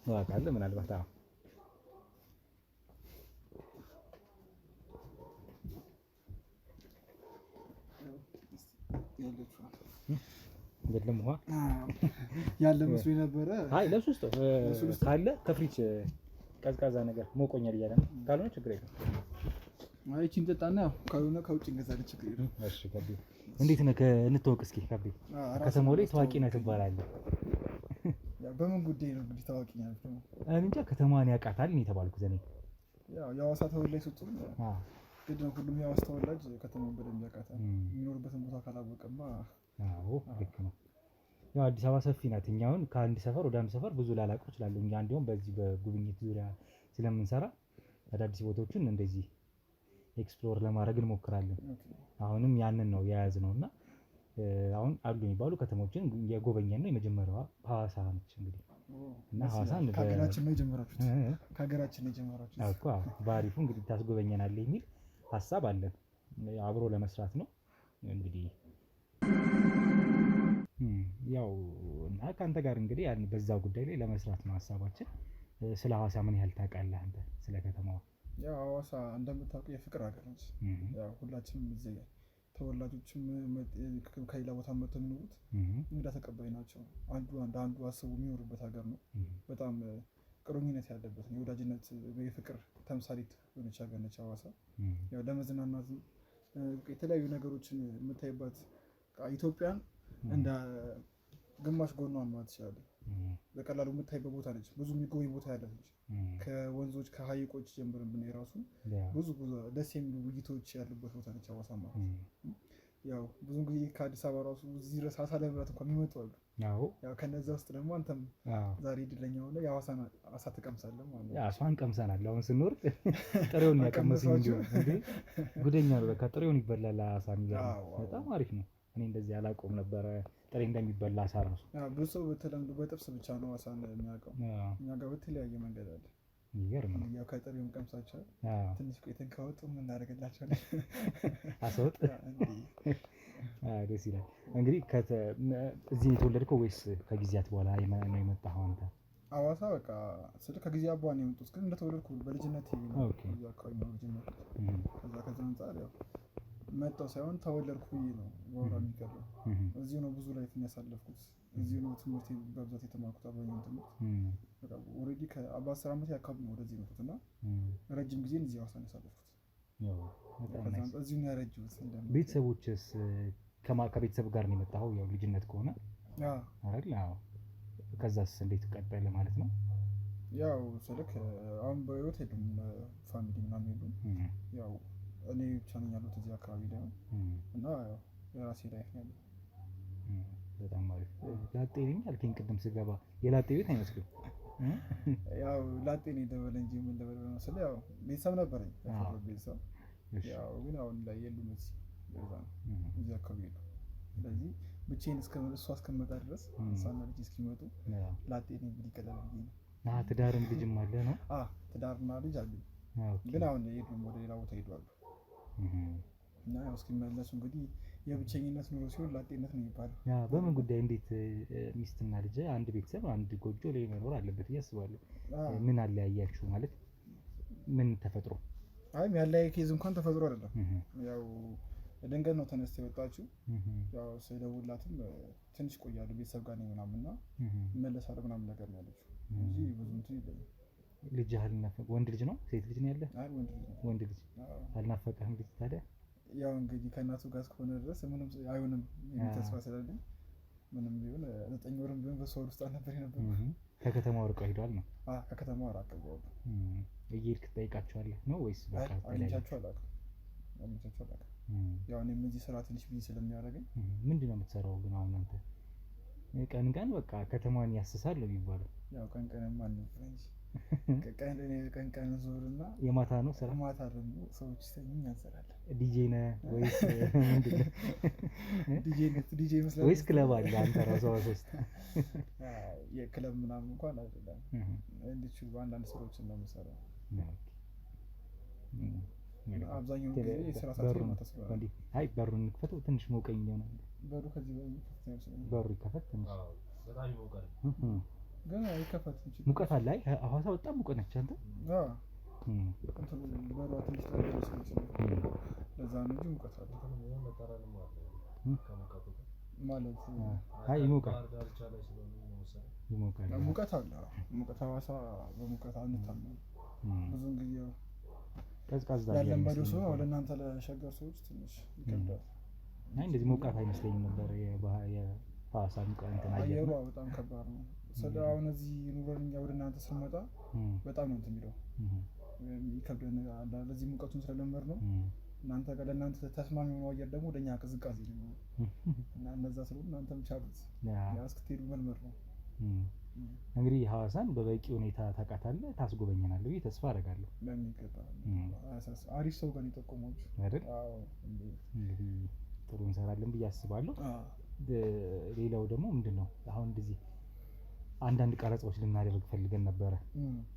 ዋካለ ምናልባት የለም ውሃ
ያለ መስሎኝ ነበረ።
አይ ለሱስ ካለ ከፍሪጅ ቀዝቃዛ ነገር ሞቆኛል እያለ ነው። ካልሆነ ችግር የለም።
አይ እቺን ጠጣና ያው ካልሆነ ከውጭ እንገዛለን። ችግር የለም።
እሺ ከቤ እንዴት ነህ? እንተዋወቅ እስኪ። ከቤ ከተማው ላይ ታዋቂ ነህ ትባላለህ።
በምን ጉዳይ ነው እንግዲህ ታዋቂ ነህ?
እኔ እንጃ ከተማዋን ያውቃታል ነው የተባልኩት። እኔ
ያው የሐዋሳ ተወላጅ ስትሆን ግድ ነው ሁሉም የሐዋሳ ተወላጅ ከተማውን በደንብ ያውቃታል። የሚኖርበትን ቦታ ካላወቀማ።
አዎ ልክ ነው። ያው አዲስ አበባ ሰፊ ናት። እኛ አሁን ከአንድ ሰፈር ወደ አንድ ሰፈር ብዙ ላላውቀው እችላለሁ። እኛ እንዲያውም በዚህ በጉብኝት ዙሪያ ስለምንሰራ አዳዲስ ቦታዎችን እንደዚህ ኤክስፕሎር ለማድረግ እንሞክራለን። አሁንም ያንን ነው የያዝነው እና አሁን አሉ የሚባሉ ከተሞችን የጎበኘን ነው። የመጀመሪያዋ ሐዋሳ ነች እንግዲህ እና ሐዋሳን
ከሀገራችን ነው የጀመራችሁት? ከሀገራችን ነው የጀመራችሁት እኮ።
በአሪፉ እንግዲህ ታስጎበኘናለህ የሚል ሀሳብ አለን። አብሮ ለመስራት ነው። እንግዲህ ያው እና ከአንተ ጋር እንግዲህ ያን በዛው ጉዳይ ላይ ለመስራት ነው ሀሳባችን። ስለ ሐዋሳ ምን ያህል ታውቃለህ አንተ ስለ ከተማዋ?
ያው ሐዋሳ እንደምታውቀው የፍቅር ሀገር ነች። ያው ሁላችንም እዚህ ተወላጆችም ከሌላ ቦታ መጥተው የሚኖሩት እንግዳ ተቀባይ ናቸው። አንዱ አስቡ የሚኖሩበት ሀገር ነው። በጣም ቅሩኝነት ያለበት ነው። የወዳጅነት የፍቅር ተምሳሌት የሆነች ሀገር ነች ሐዋሳ። ያው ለመዝናናት የተለያዩ ነገሮችን የምታይባት ኢትዮጵያን እንደ ግማሽ ጎኗን ማለት ትችላለህ። በቀላሉ የምታይበት ቦታ ነች። ብዙ የሚጎበኝ ቦታ ያላት ነች። ከወንዞች ከሀይቆች ጀምረን ብናይ ራሱ ብዙ ደስ የሚሉ ውይይቶች ያሉበት ቦታ ነች ሐዋሳ ማለት ነው። ያው ብዙ ጊዜ ከአዲስ አበባ ራሱ እዚህ ድረስ አሳ ለመብላት እንኳን የሚመጡ አሉ። ያው ከነዛ ውስጥ ደግሞ አንተም ዛሬ እድለኛ ሆነ የሐዋሳን አሳ ትቀምሳለህ ማለት ነው።
አሷን ቀምሰናል። አሁን ስንወርድ ጥሬውን ያቀመስኝ እንጂ ጉደኛ ነው። በቃ ጥሬውን ይበላል አሳ። በጣም አሪፍ ነው። እኔ እንደዚህ አላውቀውም ነበረ ጥሬ እንደሚበላ አሳ ራሱ።
ብዙ ሰው በተለምዶ በጥብስ ብቻ ነው አሳን የሚያውቀው። እኛ ጋር በተለያየ መንገድ አለ።
ይገርም ነው።
ያው ከጥሬውን ቀምሳቸዋል። ትንሽ ቆይተን ከወጡ ምን እናደርግላቸዋለን?
አሳወጥ ደስ ይላል። እንግዲህ እዚህ የተወለድከው ወይስ ከጊዜያት በኋላ ነው የመጣኸው አንተ?
ሐዋሳ በቃ ስለ ከጊዜያት በኋላ ነው የመጡት፣ ግን እንደተወለድኩ በልጅነት እዚህ አካባቢ ነው ልጅነት። ከዛ አንፃር ያው መጣሁ ሳይሆን ተወለድኩ ነው ወራ የሚቀርበው። እዚሁ ነው ብዙ ላይፍ ያሳለፍኩት። እዚሁ ነው ትምህርት በብዛት የተማርኩት። አብዛኛውን ትምህርት በቃ ኦልሬዲ ከ10 ዓመት አካባቢ ነው ወደዚህ የመጡት እና ረጅም ጊዜ እዚህ ሐዋሳ ነው ያሳለፍኩት። እዚሁ ነው ያረጀሁት።
ቤተሰቦችስ ከቤተሰብ ጋር ነው የመጣኸው? ያው ልጅነት ከሆነ አይደል? አዎ። ከዛስ እንዴት ቀጠለ ማለት ነው?
ያው ስልክ አሁን በህይወት የሉም፣ ፋሚሊ ምናምን የሉም። ያው እኔ ብቻ ነኝ ያለሁት እዚህ አካባቢ ላይ እና ያው የራሴ ላይፍ ነው ያለው።
በጣም አሪፍ። ላጤ ነኝ አልከኝ ቅድም ስገባ። የላጤ ቤት አይመስልም?
ያው ላጤ ነኝ ደበለ እንጂ ምን ደበለ መሰለህ። ያው ቤተሰብ ነበረኝ ቤተሰብ። ያው ግን አሁን ላይ የሉም እዚህ አካባቢ ነው። ስለዚህ ብቻዬን እሷ እስከምመጣ ድረስ እሷና ልጅ እስኪመጡ ላጤ ነኝ እንግዲህ ይቀላል ብዬ ነው።
ትዳርም ልጅም አለ ነው?
ትዳርና ልጅ አለኝ፣ ግን አሁን የሉም፣ ወደ ሌላ ቦታ ሄዷሉ። እና ያው እስኪመለሱ እንግዲህ የብቸኝነት ኑሮ ሲሆን ላጤነት ነው የሚባለው።
በምን ጉዳይ እንዴት ሚስትና ልጅ አንድ ቤተሰብ አንድ ጎጆ ላይ መኖር አለበት ብዬ አስባለሁ። ምን አለያያችሁ ማለት ምን ተፈጥሮ?
አይ ያለያየ ኬዝ እንኳን ተፈጥሮ አይደለም። ያው ድንገት ነው ተነስታ የወጣችው። ያው ስደውልላትም ትንሽ ቆያለሁ ቤተሰብ ጋር ነኝ ምናምን እና እመለሳለሁ ምናምን ነገር ነው ያለችው እንጂ ብዙ እንትን የለኝም።
ልጅ አልናፈቀ? ወንድ ልጅ ነው ሴት ልጅ ነው ያለ?
አይ
ወንድ ልጅ። አልናፈቀህም ልጅ ታዲያ?
ያው እንግዲህ ከእናቱ ጋር እስከሆነ ድረስ ምንም አይሆንም የሚል ተስፋ ስላለኝ ምንም ቢሆን 9 ወርም ቢሆን በሷ ውስጥ አልነበር የነበረው።
ከከተማው ርቀው ሄዷል ነው?
ከከተማው አራቀው
እየሄድክ ትጠይቃቸዋለህ ነው ወይስ በቃ
አግኝቻቸው አላውቅም? ያው እኔም እዚህ ስራ ትንሽ ቢዚ ስለሚያደርገኝ።
ምንድን ነው የምትሰራው ግን አሁን አንተ? ቀን በቃ ከተማዋን ያስሳል ነው የሚባለው።
ያው ቀን ማን ነው ፍሬንች ቀን ዞርና
የማታ ነው ስራ።
ማታ ደግሞ ሰዎች ሲተኙ ያንሰራለን።
ዲጄ ነህ ወይስ ምንድን ነው?
ዲጄ ይመስላል
ወይስ ክለብ አለ አንተ ራስህ ሐዋሳ ውስጥ?
የክለብ ምናምን እንኳን አይደለም፣ እንዲሁ አንዳንድ ስራዎችን ነው የምሰራው። አብዛኛውን ጊዜ ስራ ሰዓት ነው ተስፋ።
አይ በሩን እንክፈተው ትንሽ ሞቀኝ ነው።
በሩ ከዚህ በላይ ይከፈት።
በሩ ይከፈት ትንሽ።
በጣም ይሞቃል
ግን አይከፈት እንጂ
ሙቀት አለ። አይ ሐዋሳ በጣም ሙቀት ነች አንተ።
በሯ ትንሽ ታደርጋለች ለዛ ነው እንጂ ሙቀት አለ ማለት።
አይ ይሞቃል ይሞቃል።
ሙቀት አለ። ሙቀት ሐዋሳ በሙቀት አንታመን ብዙን ጊዜ
ቀዝቃዛ
ያለመደው ሰው ነው። ለእናንተ ለሸገር ሰዎች ትንሽ ይከብዳል።
አይ እንደዚህ ሞቃት አይመስለኝም ነበር የሐዋሳ ሙቀት እንትን
አየሩ በጣም ከባድ ነው። አሁን እዚህ ኑሮን እኛ ወደ እናንተ ስንመጣ በጣም ነው እንትን የሚለው ይከብደን። ለዚህ ሙቀቱን ስለለመድ ነው። እናንተ ጋር ለእናንተ ተስማሚ የሆነው አየር ደግሞ ወደኛ ቅዝቃዜ ነው እና እነዛ ስለሆነ እናንተም ቻሉት እስክትሄዱ መልመድ ነው።
እንግዲህ ሐዋሳን በበቂ ሁኔታ ታውቃታለህ፣ ታስጎበኘናለህ ብዬ ተስፋ አደርጋለሁ።
በሚገባ አሪፍ ሰው ጋር የጠቆማችሁ
አይደል? እንግዲህ ጥሩ እንሰራለን ብዬ አስባለሁ። ሌላው ደግሞ ምንድን ነው አሁን እንደዚህ አንዳንድ ቀረጻዎች ልናደርግ ፈልገን ነበረ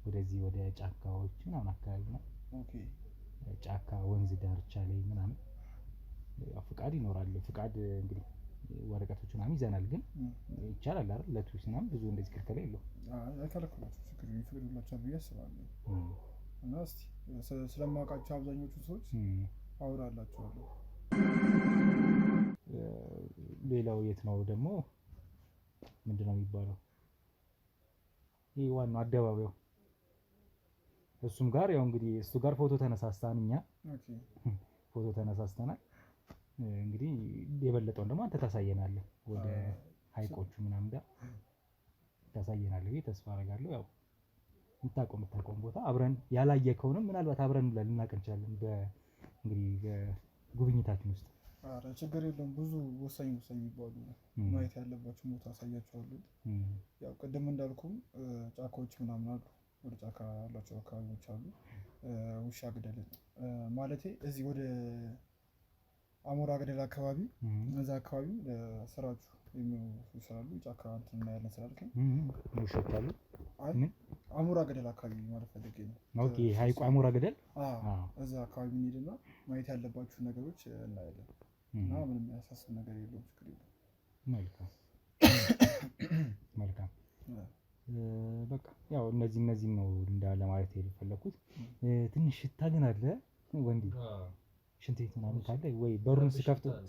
ወደዚህ ወደ ጫካዎች ምናምን አካባቢ ነው። ጫካ ወንዝ ዳርቻ ላይ ምናምን ፍቃድ ይኖራል። ፍቃድ እንግዲህ ወረቀቶች ምናምን ይዘናል፣ ግን ይቻላል አይደል? ለቱሪስት ምናምን ብዙ እንደዚህ ክልከላ የለውም።
አይከለክላችሁ ችግር ይፈቅዱላችኋል ብዬ አስባለሁ። እና እስቲ ስለማውቃቸው አብዛኞቹ ሰዎች አወራላችኋለሁ።
ሌላው የት ነው ደግሞ ምንድነው የሚባለው? ይሄ ዋናው አደባባዩ እሱም ጋር ያው እንግዲህ እሱ ጋር ፎቶ ተነሳስተን እኛ ፎቶ ተነሳስተናል። እንግዲህ የበለጠውን ደግሞ አንተ ታሳየናለህ፣ ወደ ሀይቆቹ ምናምን ጋር ታሳየናለህ ብዬ ተስፋ አደርጋለሁ። ያው የምታውቀው ቦታ አብረን ያላየከውንም ምናልባት አብረን ልናውቅ እንችላለን እንግዲህ በጉብኝታችን ውስጥ።
ኧረ ችግር የለውም። ብዙ ወሳኝ የሚባሉ ማየት ያለባቸው ቦታ አሳያቸዋለሁ። ያው ቅድም እንዳልኩም ጫካዎች ምናምን አሉ፣ ወደ ጫካ ያላቸው አካባቢዎች አሉ። ውሻ ገደል ማለቴ እዚህ ወደ አሞራ ገደል አካባቢ እዛ አካባቢ ለስራችሁ የሚሰራሉ ጫካ እንትን እናያለን ስላልከኝ
ውሾች አሉ።
አሞራ ገደል አካባቢ ማለት ፈልጌ ነው።
ኦኬ ሀይቁ አሞራ ገደል
እዛ አካባቢ እንሂድና ማየት ያለባችሁ ነገሮች እናያለን እና ምንም ያሳስብ ነገር የለውም። ችግር የለውም።
መልካም በቃ ያው እነዚህ ነው እንዳለ ማለት የፈለኩት። ትንሽ ሽታ ግን አለ ወንዲ፣ ሽንት ቤት ምናምን ካለ ወይ በሩን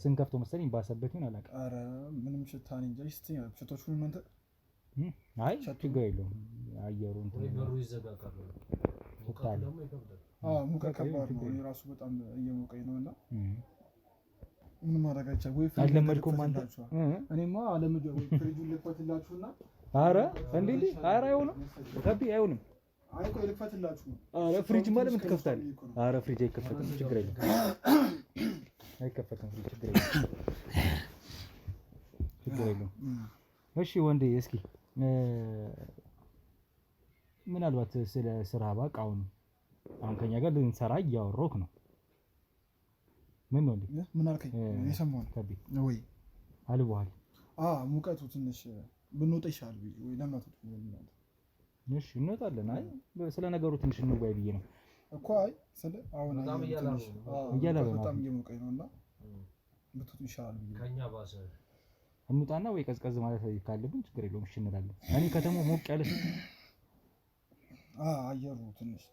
ስንከፍተው መሰለኝ ባሰበት ይሆን አላውቅም። ኧረ
ምንም ሽታ ነኝ እንጂ ሽቶቹ እናንተ
አይ ችግር የለውም። አየሩ እንትን
በሩ ይዘጋጋል።
ሙቀት ከባድ ነው። እኔ ራሱ በጣም እየሞቀኝ ነው እና ምን ማድረግ አይቻልም። ወይ
አልለመድኩም አንተ።
እኔማ አለመጀው ወይ ፍሪጁን ልክፈትላችሁና
ኧረ እንዴ ኧረ አይሆንም ከቢ አይሆንም።
አይ ቆይ ልክፈትላችሁ።
ኧረ ፍሪጅ ማለት ምን ትከፍታለህ? ኧረ ፍሪጅ አይከፈትም፣ ችግር የለም አይከፈትም ፍሪጅ፣ ችግር የለም። እሺ ወንዴ እስኪ ምናልባት ስለ ስራ ባቅ አሁን ከኛ ጋር ልንሰራ እያወራሁህ ነው። ምን ነው እንዴ?
ምን አልከኝ? የሰማሁህ ከቢ ወይ
አልበኋል።
ሙቀቱ ትንሽ ብንወጣ ይሻላል ወይ ለምን አትወጡም?
እሺ እንወጣለን። አይ ስለ ነገሩ ትንሽ እንወያይ ብዬ ነው
እኮ። አይ ስለ አሁን
በጣም
እያለ
በጣም እየሞቀኝ ነውና ብትወጡ ይሻላል ብዬ
ከኛ ባሰ
እንውጣና ወይ ቀዝቀዝ ማለት ካለብን ችግር የለውም። እሺ እንላለን። እኔ ከተማው ሞቅ ያለ
አየሩ ትንሽ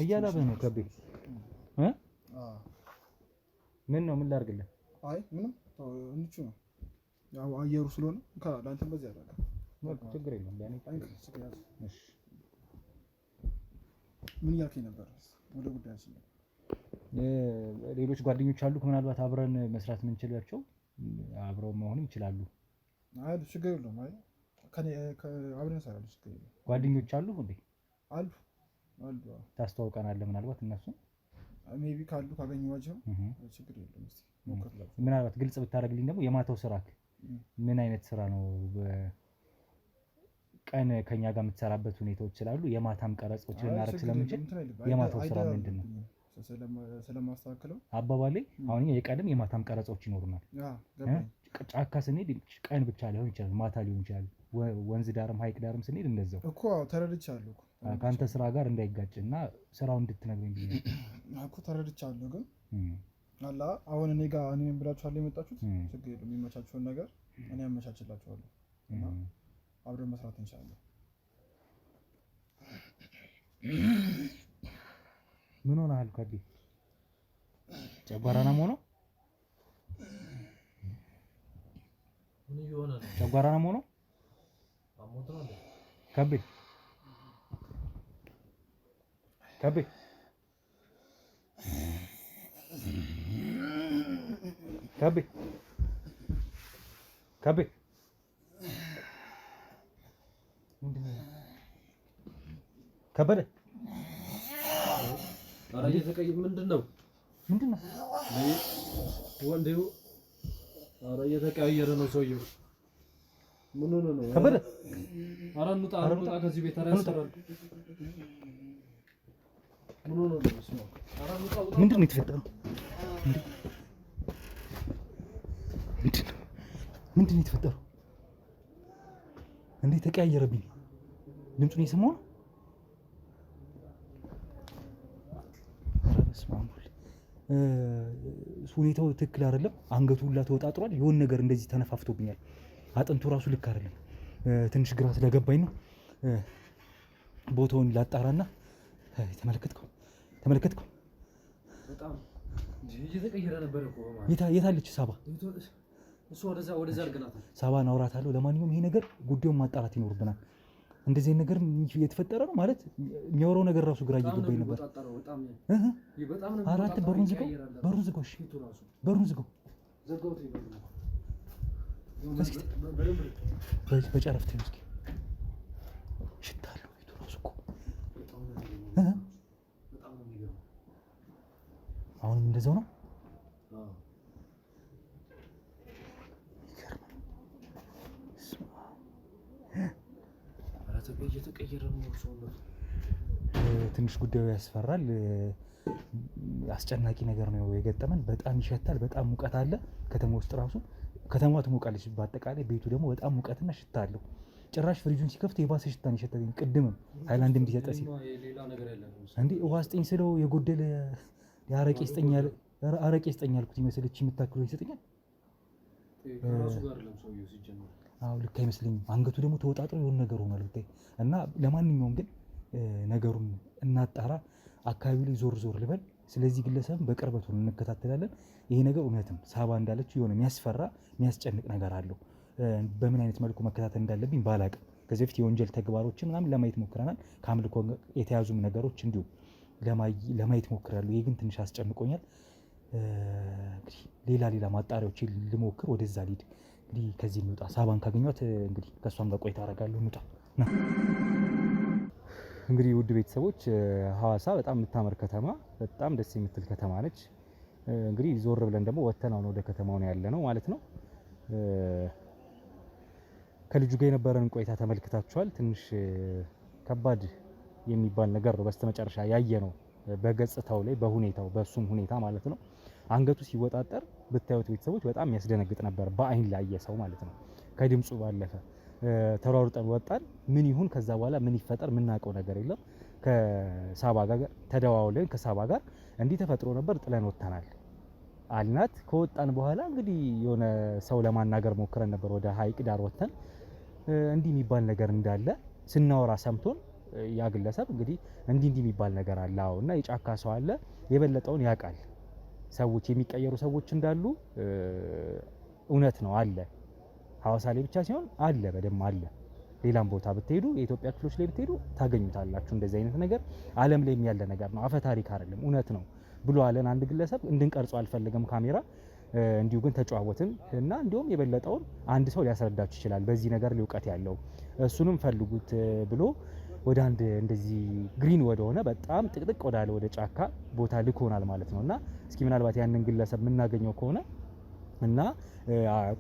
እያላበህ ነው ከቤ ምን ነው ምን ላድርግልህ?
አይ ምንም እንቹ ነው ያው አየሩ ስለሆነ ለአንተም በዚህ ያደርጋል።
ችግር የለውም።
እሺ ምን እያልከኝ ነበር? ወደ ጉዳያችን
ሌሎች ጓደኞች አሉ ምናልባት አብረን መስራት የምንችላቸው አብረው መሆን ይችላሉ።
አይ ችግር የለውም። አይ አብረን እንሰራለን። ችግር የለውም።
ጓደኞች አሉ እንዴ?
አሉ
ታስተዋውቀናለህ ምናልባት እነሱ
ሜቢ ካሉ ካገኘኋቸው ችግር የለውም። እስኪ ሞክርላችሁ።
ምናልባት ግልጽ ብታደርግልኝ ደግሞ የማታው ስራክ ምን አይነት ስራ ነው? ቀን ከኛ ጋር የምትሰራበት ሁኔታዎች ስላሉ የማታም ቀረጾች ልናደርግ ስለምንችል የማታው ስራ ምንድን ነው?
ስለማስተካከለው
አባባሌ አሁን የቀንም የማታም ቀረጾች ይኖሩናል። ጫካ ስንሄድ ቀን ብቻ ሊሆን ይችላል፣ ማታ ሊሆን ይችላል። ወንዝ ዳርም ሀይቅ ዳርም ስንሄድ እንደዛው
እኮ ተረድቻለሁ እኮ
ከአንተ ስራ ጋር እንዳይጋጭና ስራውን እንድትነግረኝ ብዬ
እኮ ተረድቻለሁ። ግን አላ አሁን እኔ ጋር እኔን ብላችኋል የመጣችሁት ችግር የለም። የሚመቻችሁን ነገር እኔ አመቻችላችኋለሁ እና አብረን መስራት እንችላለን።
ምን ሆነሃል ከቢ? ጨጓራ ነው ሆኖ
ምን ይሆነ ነው?
ጨጓራ ነው ሆኖ
አሞት ነው እንዴ?
ከቢ ከቢ ከቢ ከቢ ከበደ
ኧረ እየተቀየረ ምንድን ነው ወንዴው? ኧረ እየተቀያየረ ነው ሰውየው። ምን ሆነ ነው
ከበደ?
ኧረ እንውጣ ከዚህ ቤት። ኧረ ያስፈራል። ምን ሆነ ነው? ኧረ እንውጣ።
ምንድን ነው የተፈጠረው? ምንድን ነው የተፈጠረው? እንዴት ተቀያየረብኝ? ድምፁን የሰማው ነው? ሁኔታው ትክክል አይደለም። አንገቱ ሁላ ተወጣጥሯል። የሆነ ነገር እንደዚህ ተነፋፍቶብኛል። አጥንቱ ራሱ ልክ አይደለም። ትንሽ ግራ ስለገባኝ ነው። ቦታውን ላጣራና ተመለከትከው
በጣም እየተቀየረ ነበር እኮ
የታለች ሳባ?
እሱ ወደዛ አድርገናታል።
ሳባን አውራታለሁ። ለማንኛውም ይሄ ነገር ጉዳዩን ማጣራት ይኖርብናል። እንደዚህ ነገር የተፈጠረ ነው ማለት የሚያወራው ነገር ራሱ ግራ እየገባኝ ነበር። አራት በሩን ዝጋው። እሺ በሩን ዝጋው። በጨረፍት ነው። እስኪ ሽታ አለው ቤቱ ራሱ እኮ አሁንም እንደዛው ነው።
እየተቀየረ ነው ሰውነቱ።
ትንሽ ጉዳዩ ያስፈራል። አስጨናቂ ነገር ነው የገጠመን። በጣም ይሸታል። በጣም ሙቀት አለ ከተማ ውስጥ ራሱ። ከተማዋ ትሞቃለች በአጠቃላይ። ቤቱ ደግሞ በጣም ሙቀትና ሽታ አለው። ጭራሽ ፍሪጁን ሲከፍት የባሰ ሽታ ነው የሸተተኝ። ቅድምም ሃይላንድ እንዲሰጠ ሲል እንዴ ውሃ ስጠኝ ስለው የጎደለ አረቄ ስጠኝ ያልኩት ይመስለች የምታክሎ ይሰጠኛል። አዎ ልክ አይመስለኝም። አንገቱ ደግሞ ተወጣጥሮ የሆነ ነገር ሆኗል ብታይ። እና ለማንኛውም ግን ነገሩን እናጣራ። አካባቢው ላይ ዞር ልበል። ስለዚህ ግለሰብን በቅርበት ሆነን እንከታተላለን። ይሄ ነገር እውነትም ሳባ እንዳለችው የሆነ የሚያስፈራ የሚያስጨንቅ ነገር አለው። በምን አይነት መልኩ መከታተል እንዳለብኝ ባላቅም ከዚህ በፊት የወንጀል ተግባሮችን ምናምን ለማየት ሞክረናል። ከአምልኮ የተያዙም ነገሮች እንዲሁ ለማየት ሞክራለሁ። ይሄ ግን ትንሽ አስጨንቆኛል። እንግዲህ ሌላ ማጣሪያዎች ልሞክር። ወደዛ ልሂድ። እንግዲህ ከዚህ እንውጣ። ሳባን ካገኟት እንግዲህ ከእሷም ጋር ቆይታ አደርጋለሁ። እንውጣ። እንግዲህ ውድ ቤተሰቦች ሐዋሳ በጣም የምታምር ከተማ፣ በጣም ደስ የምትል ከተማ ነች። እንግዲህ ዞር ብለን ደግሞ ወተን አሁን ወደ ከተማው ነው ያለ ነው ማለት ነው። ከልጁ ጋር የነበረን ቆይታ ተመልክታችኋል። ትንሽ ከባድ የሚባል ነገር ነው በስተመጨረሻ ያየ ነው። በገጽታው ላይ በሁኔታው በሱም ሁኔታ ማለት ነው። አንገቱ ሲወጣጠር ብታዩት ቤተሰቦች በጣም የሚያስደነግጥ ነበር። በአይን ላይ ሰው ማለት ነው። ከድምፁ ባለፈ ተሯሩጠን ወጣን። ምን ይሁን ከዛ በኋላ ምን ይፈጠር የምናውቀው ነገር የለም። ከሳባ ጋር ተደዋውለን ከሳባ ጋር እንዲህ ተፈጥሮ ነበር ጥለን ወጥተናል አልናት። ከወጣን በኋላ እንግዲህ የሆነ ሰው ለማናገር ሞክረን ነበር። ወደ ሀይቅ ዳር ወጥተን እንዲህ የሚባል ነገር እንዳለ ስናወራ ሰምቶን ያ ግለሰብ እንግዲህ እንዲህ የሚባል ነገር አለ እና የጫካ ሰው አለ የበለጠውን ያውቃል። ሰዎች የሚቀየሩ ሰዎች እንዳሉ እውነት ነው አለ። ሐዋሳ ላይ ብቻ ሲሆን አለ፣ በደም አለ። ሌላም ቦታ ብትሄዱ የኢትዮጵያ ክፍሎች ላይ ብትሄዱ ታገኙታላችሁ። እንደዚህ አይነት ነገር ዓለም ላይ ያለ ነገር ነው። አፈ ታሪክ አይደለም፣ እውነት ነው ብሎ አለን አንድ ግለሰብ። እንድንቀርጸው አልፈልግም ካሜራ። እንዲሁ ግን ተጨዋወትን እና እንዲሁም የበለጠውን አንድ ሰው ሊያስረዳችሁ ይችላል በዚህ ነገር ላይ እውቀት ያለው እሱንም ፈልጉት ብሎ ወደ አንድ እንደዚህ ግሪን ወደሆነ በጣም ጥቅጥቅ ወዳለ ወደ ጫካ ቦታ ልኮናል ማለት ነው። እና እስኪ ምናልባት ያንን ግለሰብ የምናገኘው ከሆነ እና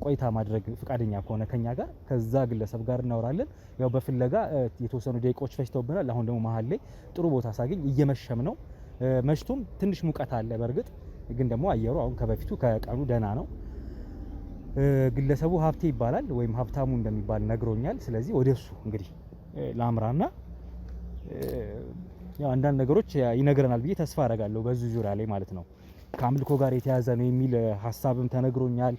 ቆይታ ማድረግ ፍቃደኛ ከሆነ ከኛ ጋር ከዛ ግለሰብ ጋር እናወራለን። ያው በፍለጋ የተወሰኑ ደቂቃዎች ፈጅተውብናል። አሁን ደግሞ መሀል ላይ ጥሩ ቦታ ሳገኝ እየመሸም ነው። መሽቶም ትንሽ ሙቀት አለ። በእርግጥ ግን ደግሞ አየሩ አሁን ከበፊቱ ከቀኑ ደህና ነው። ግለሰቡ ሀብቴ ይባላል ወይም ሀብታሙ እንደሚባል ነግሮኛል። ስለዚህ ወደሱ እንግዲህ ላምራና ያው አንዳንድ ነገሮች ይነግረናል ብዬ ተስፋ አደርጋለሁ በዚህ ዙሪያ ላይ ማለት ነው። ከአምልኮ ጋር የተያዘ ነው የሚል ሀሳብም ተነግሮኛል።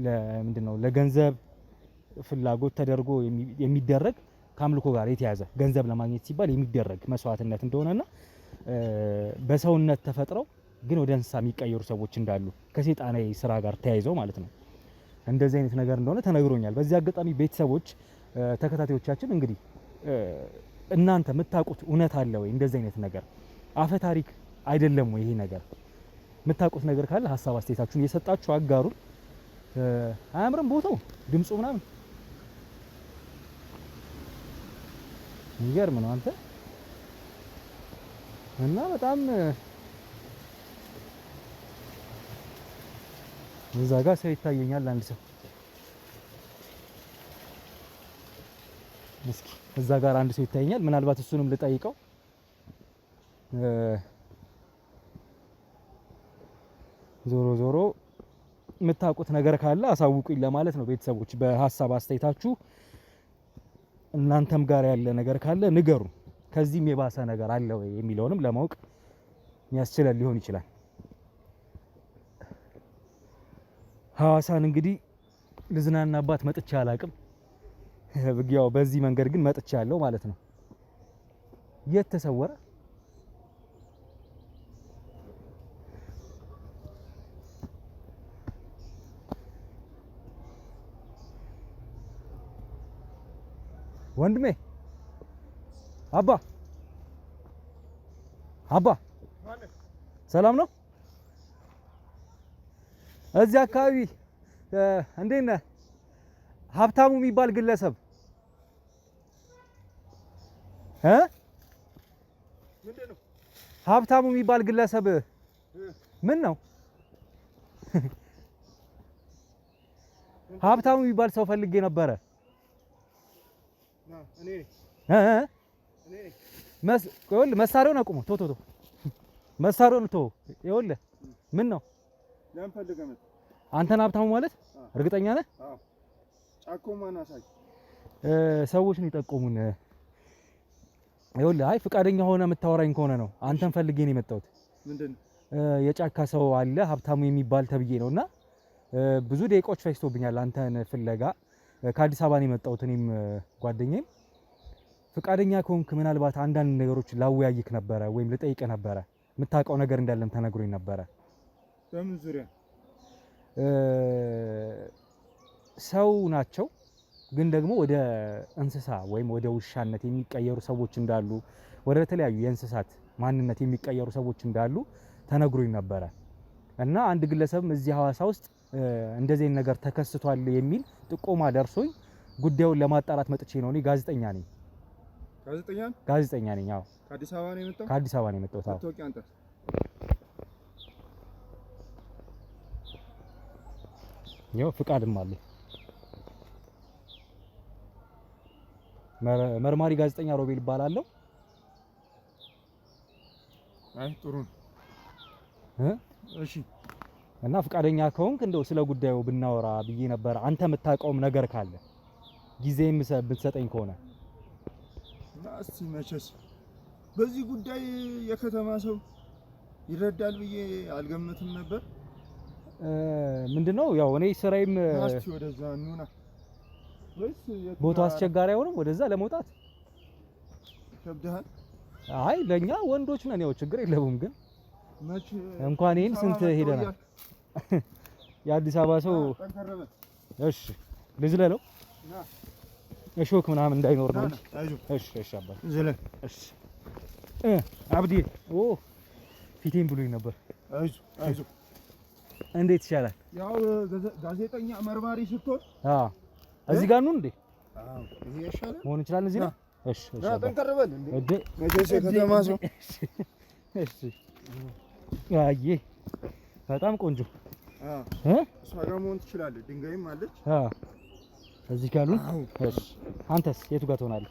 ለምንድነው ለገንዘብ ፍላጎት ተደርጎ የሚደረግ ከአምልኮ ጋር የተያዘ ገንዘብ ለማግኘት ሲባል የሚደረግ መስዋዕትነት እንደሆነና በሰውነት ተፈጥረው ግን ወደ እንስሳ የሚቀየሩ ሰዎች እንዳሉ ከሰይጣናዊ ስራ ጋር ተያይዘው ማለት ነው። እንደዚህ አይነት ነገር እንደሆነ ተነግሮኛል። በዚህ አጋጣሚ ቤተሰቦች ተከታታዮቻችን እንግዲህ እናንተ የምታውቁት እውነት አለ ወይ? እንደዚህ አይነት ነገር አፈ ታሪክ አይደለም ወይ? ይሄ ነገር የምታውቁት ነገር ካለ ሀሳብ አስተያየታችሁን እየሰጣችሁ አጋሩን። አያምርም ቦታው ድምፁ ምናምን ይገርም ነው አንተ እና በጣም እዛ ጋር ሰው ይታየኛል። አንድ ሰው እስኪ እዛ ጋር አንድ ሰው ይታየኛል። ምናልባት እሱንም ልጠይቀው። ዞሮ ዞሮ የምታውቁት ነገር ካለ አሳውቁኝ ለማለት ነው። ቤተሰቦች በሀሳብ አስተያየታችሁ እናንተም ጋር ያለ ነገር ካለ ንገሩ። ከዚህም የባሰ ነገር አለ ወይ የሚለውንም ለማወቅ የሚያስችለን ሊሆን ይችላል። ሐዋሳን እንግዲህ ልዝናናባት መጥቼ አላቅም። ያው በዚህ መንገድ ግን መጥቼ ያለው ማለት ነው። የት ተሰወረ? ወንድሜ አባ ሰላም ነው? እዚህ አካባቢ እንዴት ነህ? ሀብታሙ የሚባል ግለሰብ
ምንድነው?
ሀብታሙ የሚባል ግለሰብ ምን ነው? ሀብታሙ የሚባል ሰው ፈልጌ ነበረ። መሳሪያውን አቁሞ ቶ መሳሪያውን ቶ ይኸውልህ። ምን ነው?
ለምን ፈልገህ መጣህ?
አንተን ሀብታሙ ማለት እርግጠኛ ነህ?
አዎ። ጫኮ ማን አሳይ?
ሰዎችን ይጠቁሙን። ይኸውልህ፣ አይ ፍቃደኛ ሆነ የምታወራኝ ከሆነ ነው። አንተን ፈልጌ ነው የመጣሁት። ምንድነው? የጫካ ሰው አለ ሀብታሙ የሚባል ተብዬ ነውና ብዙ ደቂቃዎች ፈጅቶብኛል አንተን ፍለጋ። ከአዲስ አበባ ነው የመጣሁት እኔም ጓደኛዬም። ፍቃደኛ ከሆንክ ምናልባት አንዳንድ ነገሮች ላወያይክ ነበረ ወይም ልጠይቅህ ነበረ። የምታውቀው ነገር እንዳለም ተነግሮኝ ነበረ።
በምን ዙሪያ?
ሰው ናቸው ግን ደግሞ ወደ እንስሳ ወይም ወደ ውሻነት የሚቀየሩ ሰዎች እንዳሉ፣ ወደ ተለያዩ የእንስሳት ማንነት የሚቀየሩ ሰዎች እንዳሉ ተነግሮኝ ነበረ እና አንድ ግለሰብም እዚህ ሐዋሳ ውስጥ እንደዚህ ነገር ተከስቷል የሚል ጥቆማ ደርሶኝ ጉዳዩን ለማጣራት መጥቼ ነው። እኔ ጋዜጠኛ ነኝ። ጋዜጠኛ ነኝ። አዎ።
ከአዲስ አበባ ነው የመጣው?
ከአዲስ አበባ ነው የመጣሁት። አዎ።
ታውቂ አንተ?
ያው ፍቃድም አለ። መርማሪ ጋዜጠኛ ሮቤል ይባላለሁ።
አይ ጥሩ ነው። እሺ።
እና ፍቃደኛ ከሆንክ እንደው ስለ ጉዳዩ ብናወራ ብዬ ነበር። አንተ የምታውቀውም ነገር ካለ ጊዜም ብትሰጠኝ ከሆነ።
እስቲ መቼስ በዚህ ጉዳይ የከተማ ሰው ይረዳል ብዬ አልገመትም ነበር።
ምንድነው ያው እኔ ስራዬም
እስቲ ወደዛ እንውና ወይስ
ቦታው አስቸጋሪ አይሆንም ወደዛ ለመውጣት?
ከብደሃል?
አይ ለኛ ወንዶች ነን ያው ችግር የለውም። ግን
መቼ
እንኳን ይሄን ስንት ሄደናል። የአዲስ አበባ ሰው እሺ ልዝለለው እሾክ ምናምን እንዳይኖር ነው እንጂ። እሺ እሺ አባት
ዝለል።
እሺ አብዲ ኦ ፊቴን ብሎኝ ነበር።
አይዞ
እንዴት ይሻላል?
ያው ጋዜጠኛ መርማሪ ስትሆን
እዚህ ጋር ነው እንዴ?
አዎ ይሄ ይሻላል
መሆን ይችላል እዚህ ነው። እሺ እሺ
ጠንከር በል እንዴ መቼስ የከተማ ሰው።
እሺ አዬ በጣም ቆንጆ።
እሷ ጋር መሆን ትችላለህ። ድንጋይም አለች።
እዚህ ጋር ነው። እሺ አንተስ የቱ ጋር ትሆናለህ?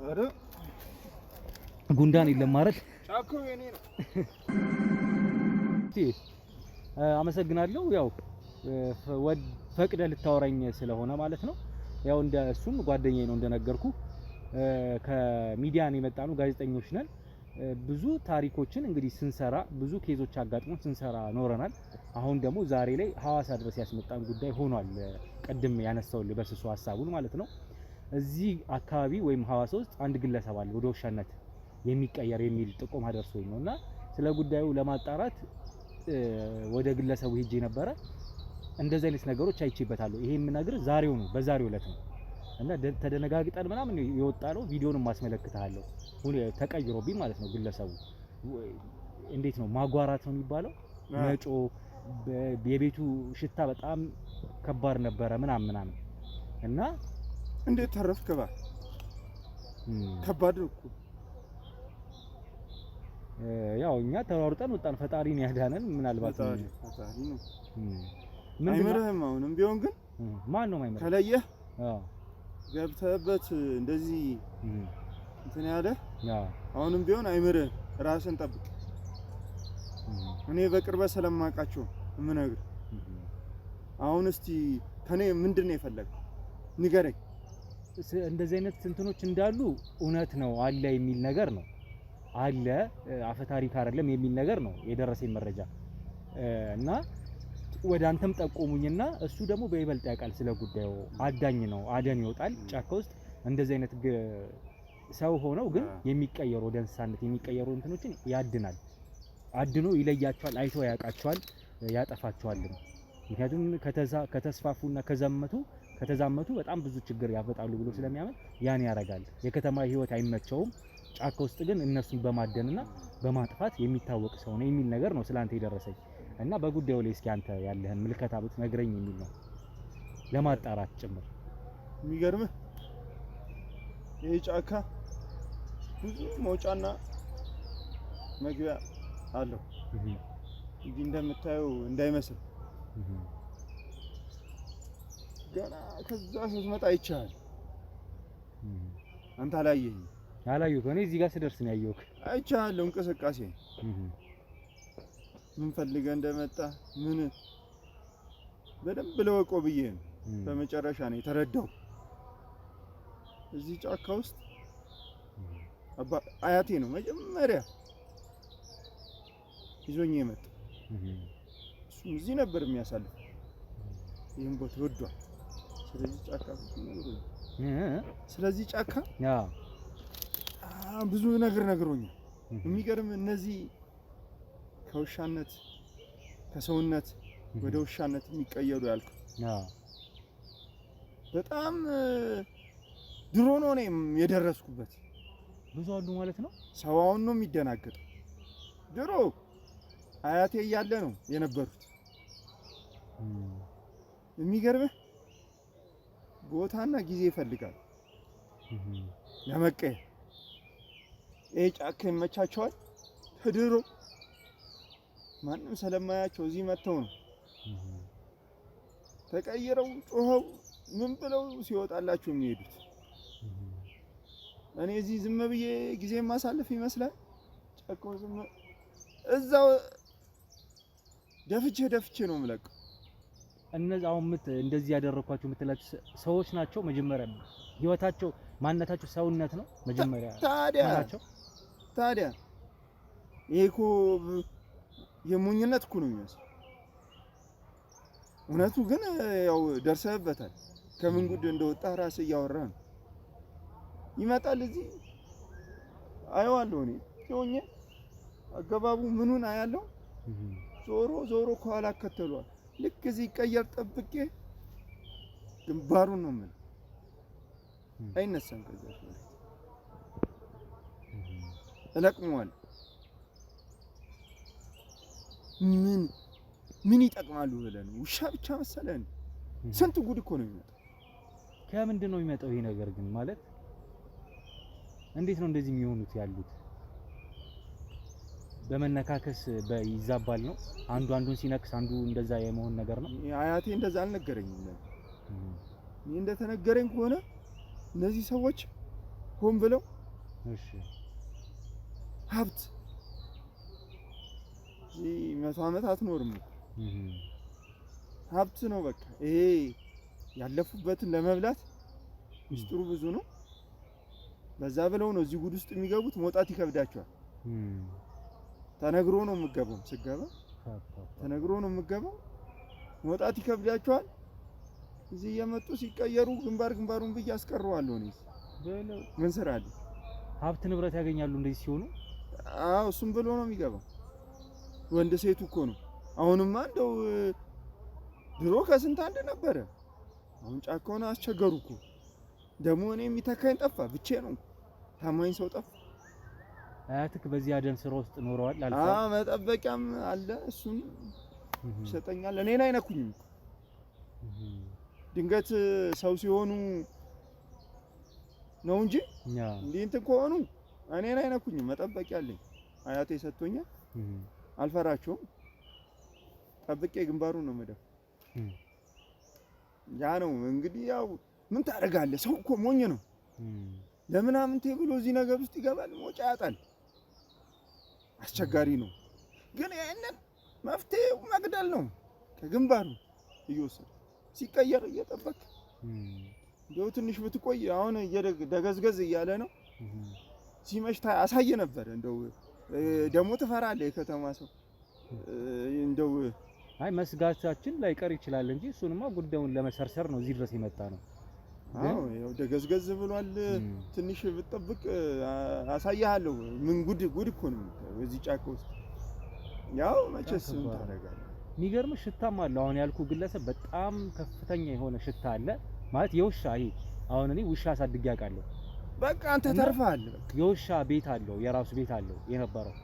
ኧረ
ጉንዳን የለም ማለት
ጫካው የኔ ነው።
አመሰግናለሁ። ያው ፈቅደህ ልታወራኝ ስለሆነ ማለት ነው። ያው እንደ እሱም ጓደኛዬ ነው እንደነገርኩ። ከሚዲያ ነው የመጣነው፣ ጋዜጠኞች ነን። ብዙ ታሪኮችን እንግዲህ ስንሰራ ብዙ ኬዞች አጋጥሞን ስንሰራ ኖረናል። አሁን ደግሞ ዛሬ ላይ ሐዋሳ ድረስ ያስመጣን ጉዳይ ሆኗል። ቅድም ያነሳውልህ በስሱ ሐሳቡን ማለት ነው። እዚህ አካባቢ ወይም ሐዋሳ ውስጥ አንድ ግለሰብ አለ ወደ ውሻነት የሚቀየር የሚል ጥቆማ ደርሶኝ ነውና ስለ ጉዳዩ ለማጣራት ወደ ግለሰቡ ሄጄ ነበረ። እንደዚህ አይነት ነገሮች አይቼበታለሁ። ይሄ የምነግርህ ዛሬው ነው፣ በዛሬው ዕለት ነው እና ተደነጋግጠን ምናምን የወጣ ነው። ቪዲዮንም ማስመለክታለሁ። ተቀይሮብኝ ማለት ነው። ግለሰቡ እንዴት ነው ማጓራት ነው የሚባለው፣ መጮ፣ የቤቱ ሽታ በጣም ከባድ ነበረ ምናምን እና
እንዴት ተረፍክ? ከባድ ነው እኮ።
ያው እኛ ተሯሩጠን ወጣን። ፈጣሪ ነው ያዳነን። ምናልባት
ፈጣሪ ነው አይምርህም። አሁንም ቢሆን ግን
ማን ነው ማይምርህ?
ከለየህ ገብተህበት እንደዚህ እንትን ያለ አሁንም ቢሆን አይምርህም። ራስን ጠብቅ። እኔ በቅርበት ስለማውቃቸው የምነግርህ። አሁን እስቲ ከኔ ምንድን ነው የፈለገው ንገረኝ።
እንደዚህ አይነት እንትኖች እንዳሉ እውነት ነው አለ የሚል ነገር ነው አለ አፈ ታሪክ አይደለም የሚል ነገር ነው የደረሰኝ መረጃ እና ወደ አንተም ጠቆሙኝና እሱ ደግሞ በይበልጥ ያውቃል ስለ ጉዳዩ። አዳኝ ነው፣ አደን ይወጣል ጫካ ውስጥ እንደዚህ አይነት ሰው ሆነው ግን የሚቀየሩ ወደ እንስሳነት የሚቀየሩ እንትኖችን ያድናል። አድኖ ይለያቸዋል፣ አይቶ ያውቃቸዋል፣ ያጠፋቸዋል። ምክንያቱም ከተስፋፉና ከተዛመቱ በጣም ብዙ ችግር ያፈጣሉ ብሎ ስለሚያምን ያን ያረጋል። የከተማ ህይወት አይመቸውም። ጫካ ውስጥ ግን እነሱን በማደንና በማጥፋት የሚታወቅ ሰው ነው የሚል ነገር ነው ስላንተ የደረሰኝ እና በጉዳዩ ላይ እስኪ አንተ ያለህን ምልከታ ብትነግረኝ የሚል ነው ለማጣራት ጭምር።
የሚገርምህ ይሄ ጫካ ብዙ መውጫና መግቢያ አለው እንጂ እንደምታየው እንዳይመስል ገና ከዛ ስትመጣ አይቻል። አንተ አላየኸኝ?
አላየሁህ። እኔ እዚህ ጋር ስደርስ ነው ያየሁህ።
አይቻለሁ እንቅስቃሴ ምን ፈልገህ እንደመጣ ምን በደንብ ለወቀው ብዬ ነው። በመጨረሻ ነው የተረዳው። እዚህ ጫካ ውስጥ አያቴ ነው መጀመሪያ ይዞኝ የመጣው። እሱም እዚህ ነበር የሚያሳልፍ። ይሄን ቦታ ወዷል። ስለዚህ ጫካ ብዙ ነገር ነግሮኛል። የሚገርም እነዚህ ከውሻነት ከሰውነት ወደ ውሻነት የሚቀየሩ ያልኩት በጣም ድሮ ነው እኔም የደረስኩበት።
ብዙ አሉ ማለት ነው።
ሰው አሁን ነው የሚደናገጠው። ድሮ አያቴ እያለ ነው የነበሩት። የሚገርምህ ቦታና ጊዜ ይፈልጋል ለመቀየር። ይሄ ጫካ ይመቻቸዋል። ከድሮ ማንም ስለማያቸው እዚህ መጥተው ነው ተቀይረው ጮኸው ምን ብለው ሲወጣላቸው የሚሄዱት። እኔ እዚህ ዝም ብዬ ጊዜ ማሳለፍ ይመስላል። ጫካው ዝም እዛው ደፍቼ ነው የምለቀው።
እነዚህ አሁን እንደዚህ ያደረኳቸው የምትላቸው ሰዎች ናቸው? መጀመሪያ ህይወታቸው ማንነታቸው ሰውነት ነው መጀመሪያ። ታዲያ ይሄ እኮ የሞኝነት እኮ ነው የሚመስለው። እውነቱ ግን ያው ደርሰህበታል። ከምን ጉድ እንደወጣ ራስህ እያወራህ ነው። ይመጣል እዚህ አየዋለሁ እኔ ሆኜ አገባቡ ምኑን አያለው። ዞሮ ከኋላ ከተሏል። ልክ እዚህ ቀየር ጠብቄ ግንባሩን ነው የምልህ። አይነሳም። ከዛ እለቅመዋለሁ። ምን ይጠቅማሉ ብለህ ነው? ውሻ ብቻ መሰለህ? ስንት ጉድ እኮ ነው የሚመጣው። ከምንድን ነው የሚመጣው ይሄ ነገር ግን? ማለት እንዴት ነው እንደዚህ የሚሆኑት ያሉት? በመነካከስ ይዛባል ነው? አንዱ አንዱን ሲነክስ አንዱ እንደዛ የመሆን ነገር ነው።
አያቴ እንደዛ አልነገረኝም። እኔ እንደተነገረኝ ከሆነ እነዚህ ሰዎች ሆን ብለው ሀብት እዚህ 100 ዓመት አትኖርም። ሀብት ነው በቃ። ይሄ ያለፉበትን ለመብላት ሚስጥሩ ብዙ ነው። በዛ ብለው ነው እዚህ ጉድ ውስጥ የሚገቡት። መውጣት ይከብዳቸዋል። ተነግሮ ነው የምገባው። ስገባ ተነግሮ ነው የምገባው። መውጣት ይከብዳቸዋል። እዚህ እየመጡ ሲቀየሩ ግንባሩን ብዬ አስቀረዋለሁ። እኔ ምን ስራ አለ?
ሀብት ንብረት ያገኛሉ እንደዚህ ሲሆኑ።
አዎ እሱም ብሎ ነው የሚገባው። ወንድ ሴቱ እኮ ነው። አሁንማ እንደው ድሮ ከስንት አንድ ነበረ። አሁን ጫካውን አስቸገሩ እኮ። ደግሞ እኔ የሚተካኝ ጠፋ። ብቻዬ ነው ታማኝ ሰው ጠፋ።
አያትክ በዚህ አደን ስራ ውስጥ ኖረዋል አልኩ።
መጠበቂያም አለ። እሱን ይሰጠኛል። እኔን አይነኩኝም። ድንገት ሰው ሲሆኑ ነው እንጂ እንዴ እንትን ከሆኑ እኔን አይነኩኝም። መጠበቂያ አለኝ። አያቴ ሰጥቶኛል። አልፈራቸውም። ጠብቄ ግንባሩን ነው የምደፋው። ያ ነው እንግዲህ። ያው ምን ታደርጋለህ? ሰው እኮ ሞኝ ነው። ለምናምን ብሎ እዚህ ነገር ውስጥ ይገባል። ሞጫ ያጣል። አስቸጋሪ ነው። ግን ያንን መፍትሄው መግደል ነው። ከግንባሩ እየወሰደ ሲቀየር እየጠበቅ እንደው ትንሽ ብትቆይ አሁን ደገዝገዝ እያለ ነው። ሲመሽ አሳየ ነበር። እንደው ደግሞ ትፈራለህ የከተማ ሰው እንደው
አይ መስጋታችን ላይቀር ይችላል እንጂ እሱንማ ጉዳዩን ለመሰርሰር ነው እዚህ ድረስ የመጣ ነው።
አዎ ያው ደገዝገዝ ብሏል። ትንሽ ብትጠብቅ አሳያለሁ። ምን ጉድ እኮ ነው በዚህ ጫካ ውስጥ። ያው መቼስ ምን ታደርጋለህ።
የሚገርም ሽታም አለ። አሁን ያልኩ ግለሰብ በጣም ከፍተኛ የሆነ ሽታ አለ ማለት የውሻ ይሄ አሁን እኔ ውሻ አሳድጌ አውቃለሁ።
በቃ አንተ ተርፈሃል። በቃ
የውሻ ቤት አለው፣ የራሱ ቤት አለው የነበረው።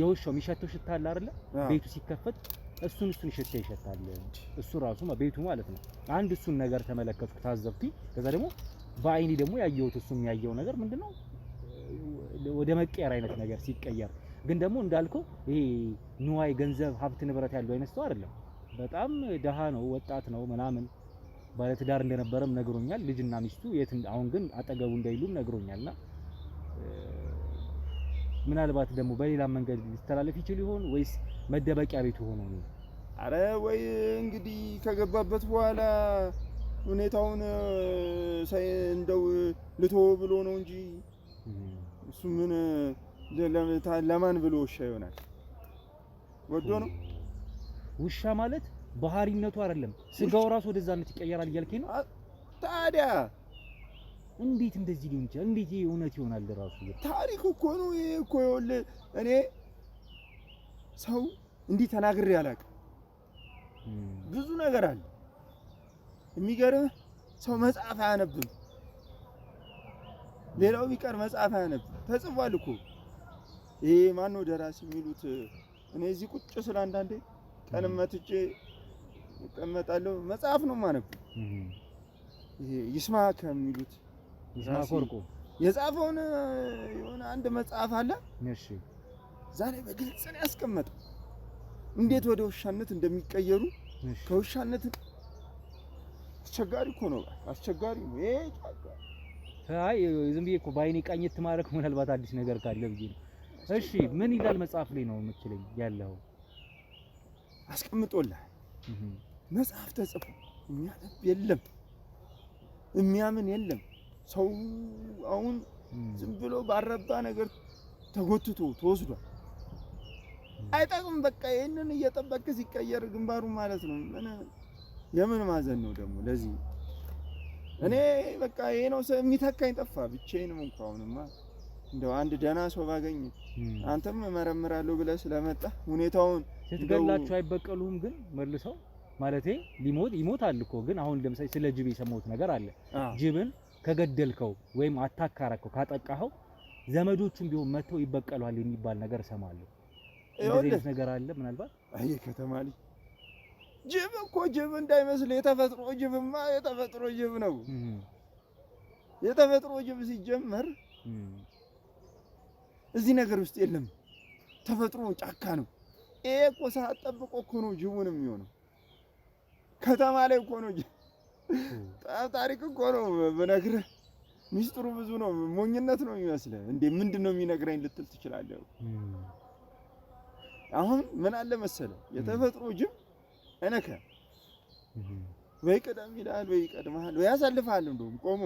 የውሻው የሚሸተው ሽታ አለ አይደለ? ቤቱ ሲከፈት እሱን ሽታ ይሸታል። እሱ ራሱ ቤቱ ማለት ነው። አንድ እሱን ነገር ተመለከትኩ፣ ታዘብኩኝ። ከዛ ደግሞ በአይኔ ደግሞ ያየሁት እሱ የሚያየው ነገር ምንድነው ወደ መቀየር አይነት ነገር ሲቀየር፣ ግን ደግሞ እንዳልከው ይሄ ንዋይ ገንዘብ ሀብት ንብረት ያለው አይነት ሰው አይደለም። በጣም ደሃ ነው፣ ወጣት ነው ምናምን ባለትዳር እንደነበረም ነግሮኛል። ልጅና ሚስቱ የት አሁን ግን አጠገቡ እንዳይሉም ነግሮኛልና ምናልባት ደግሞ በሌላ መንገድ ሊስተላለፍ ይችል ይሆን ወይስ መደበቂያ ቤቱ ሆኖ ነው?
አረ ወይ እንግዲህ ከገባበት በኋላ ሁኔታውን እንደው ልቶ ብሎ ነው እንጂ እሱ ምን ለማን ብሎ ውሻ ይሆናል? ወዶ ነው።
ውሻ ማለት ባህሪነቱ አይደለም ስጋው ራሱ ወደዛነት ይቀየራል እያልከኝ ነው?
ታዲያ
እንዴት እንደዚህ ሊሆን ይችላል? እንዴት ይሄ እውነት ይሆናል? ራሱ
ታሪክ እኮ ነው ይሄ እኮ። ይኸውልህ እኔ ሰው እንዲህ ተናግሬ አላውቅም። ብዙ ነገር አለ። የሚገርምህ ሰው መጽሐፍ አያነብም። ሌላው ቢቀር መጽሐፍ አያነብም። ተጽፏል እኮ ይሄ ማነው ደራሲ የሚሉት? እኔ እዚህ ቁጭ ስለ አንዳንዴ ቀንም መጥቼ እቀመጣለሁ። መጽሐፍ ነው የማነበው። ይሄ ይስማዕከ የሚሉት
ይስማዕከ ወርቁ
የጻፈውን የሆነ አንድ መጽሐፍ አለ።
እሺ
ዛሬ በግልጽ ነው ያስቀመጠው እንዴት ወደ ውሻነት እንደሚቀየሩ። ከውሻነት አስቸጋሪ እኮ ነው፣ አስቸጋሪ ነው ይሄ ጫካ።
አይ ዝም ብዬ እኮ በአይኔ ቃኘት ማረክ ምናልባት አዲስ ነገር ካለ ብዬ ነው። እሺ ምን ይላል መጽሐፍ ላይ ነው የምትለኝ ያለው?
አስቀምጦልህ መጽሐፍ ተጽፎ የሚያነብ የለም፣ የሚያምን የለም። ሰው አሁን ዝም ብሎ ባረባ ነገር ተጎትቶ ተወስዷል። አይጠቅም። በቃ ይሄንን እየጠበቅ ሲቀየር ግንባሩ ማለት ነው። የምን ማዘን ነው ደግሞ ለዚህ? እኔ በቃ ይሄ ነው የሚተካኝ ጠፋ። ብቻዬንም እንኳን አሁንማ እንደው አንድ ደህና ሰው ባገኝ አንተም እመረምራለሁ ብለህ ስለመጣ ሁኔታውን
ስትገላቸው አይበቀሉም። ግን መልሰው ማለቴ ይሞታል እኮ። ግን አሁን ለምሳሌ ስለ ጅብ የሰማሁት ነገር አለ። ጅብን ከገደልከው ወይም አታካራከው ካጠቃኸው ዘመዶቹም ቢሆን መተው ይበቀሏል የሚባል ነገር እሰማለሁ። እንደዚህ ነገር አለ ምናልባት?
አይ ከተማ ልጅ ጅብ እኮ ጅብ እንዳይመስል የተፈጥሮ ጅብማ የተፈጥሮ ጅብ ነው። የተፈጥሮ ጅብ ሲጀመር እዚህ ነገር ውስጥ የለም። ተፈጥሮ ጫካ ነው። ይሄ እኮ ሰዓት ጠብቆ እኮ ነው ጅቡን የሚሆነው። ከተማ ላይ እኮ ነው ጅብ። ታሪክ እኮ ነው ብነግርህ ሚስጥሩ ብዙ ነው። ሞኝነት ነው የሚመስልህ እንዴ? ምንድነው የሚነግረኝ ልትል ትችላለህ። አሁን ምን አለ መሰለህ የተፈጥሮ ጅብ እነከ ወይ ቀደም ይላል ወይ ይቀድማል ወይ ያሳልፋል። እንደውም ቆሞ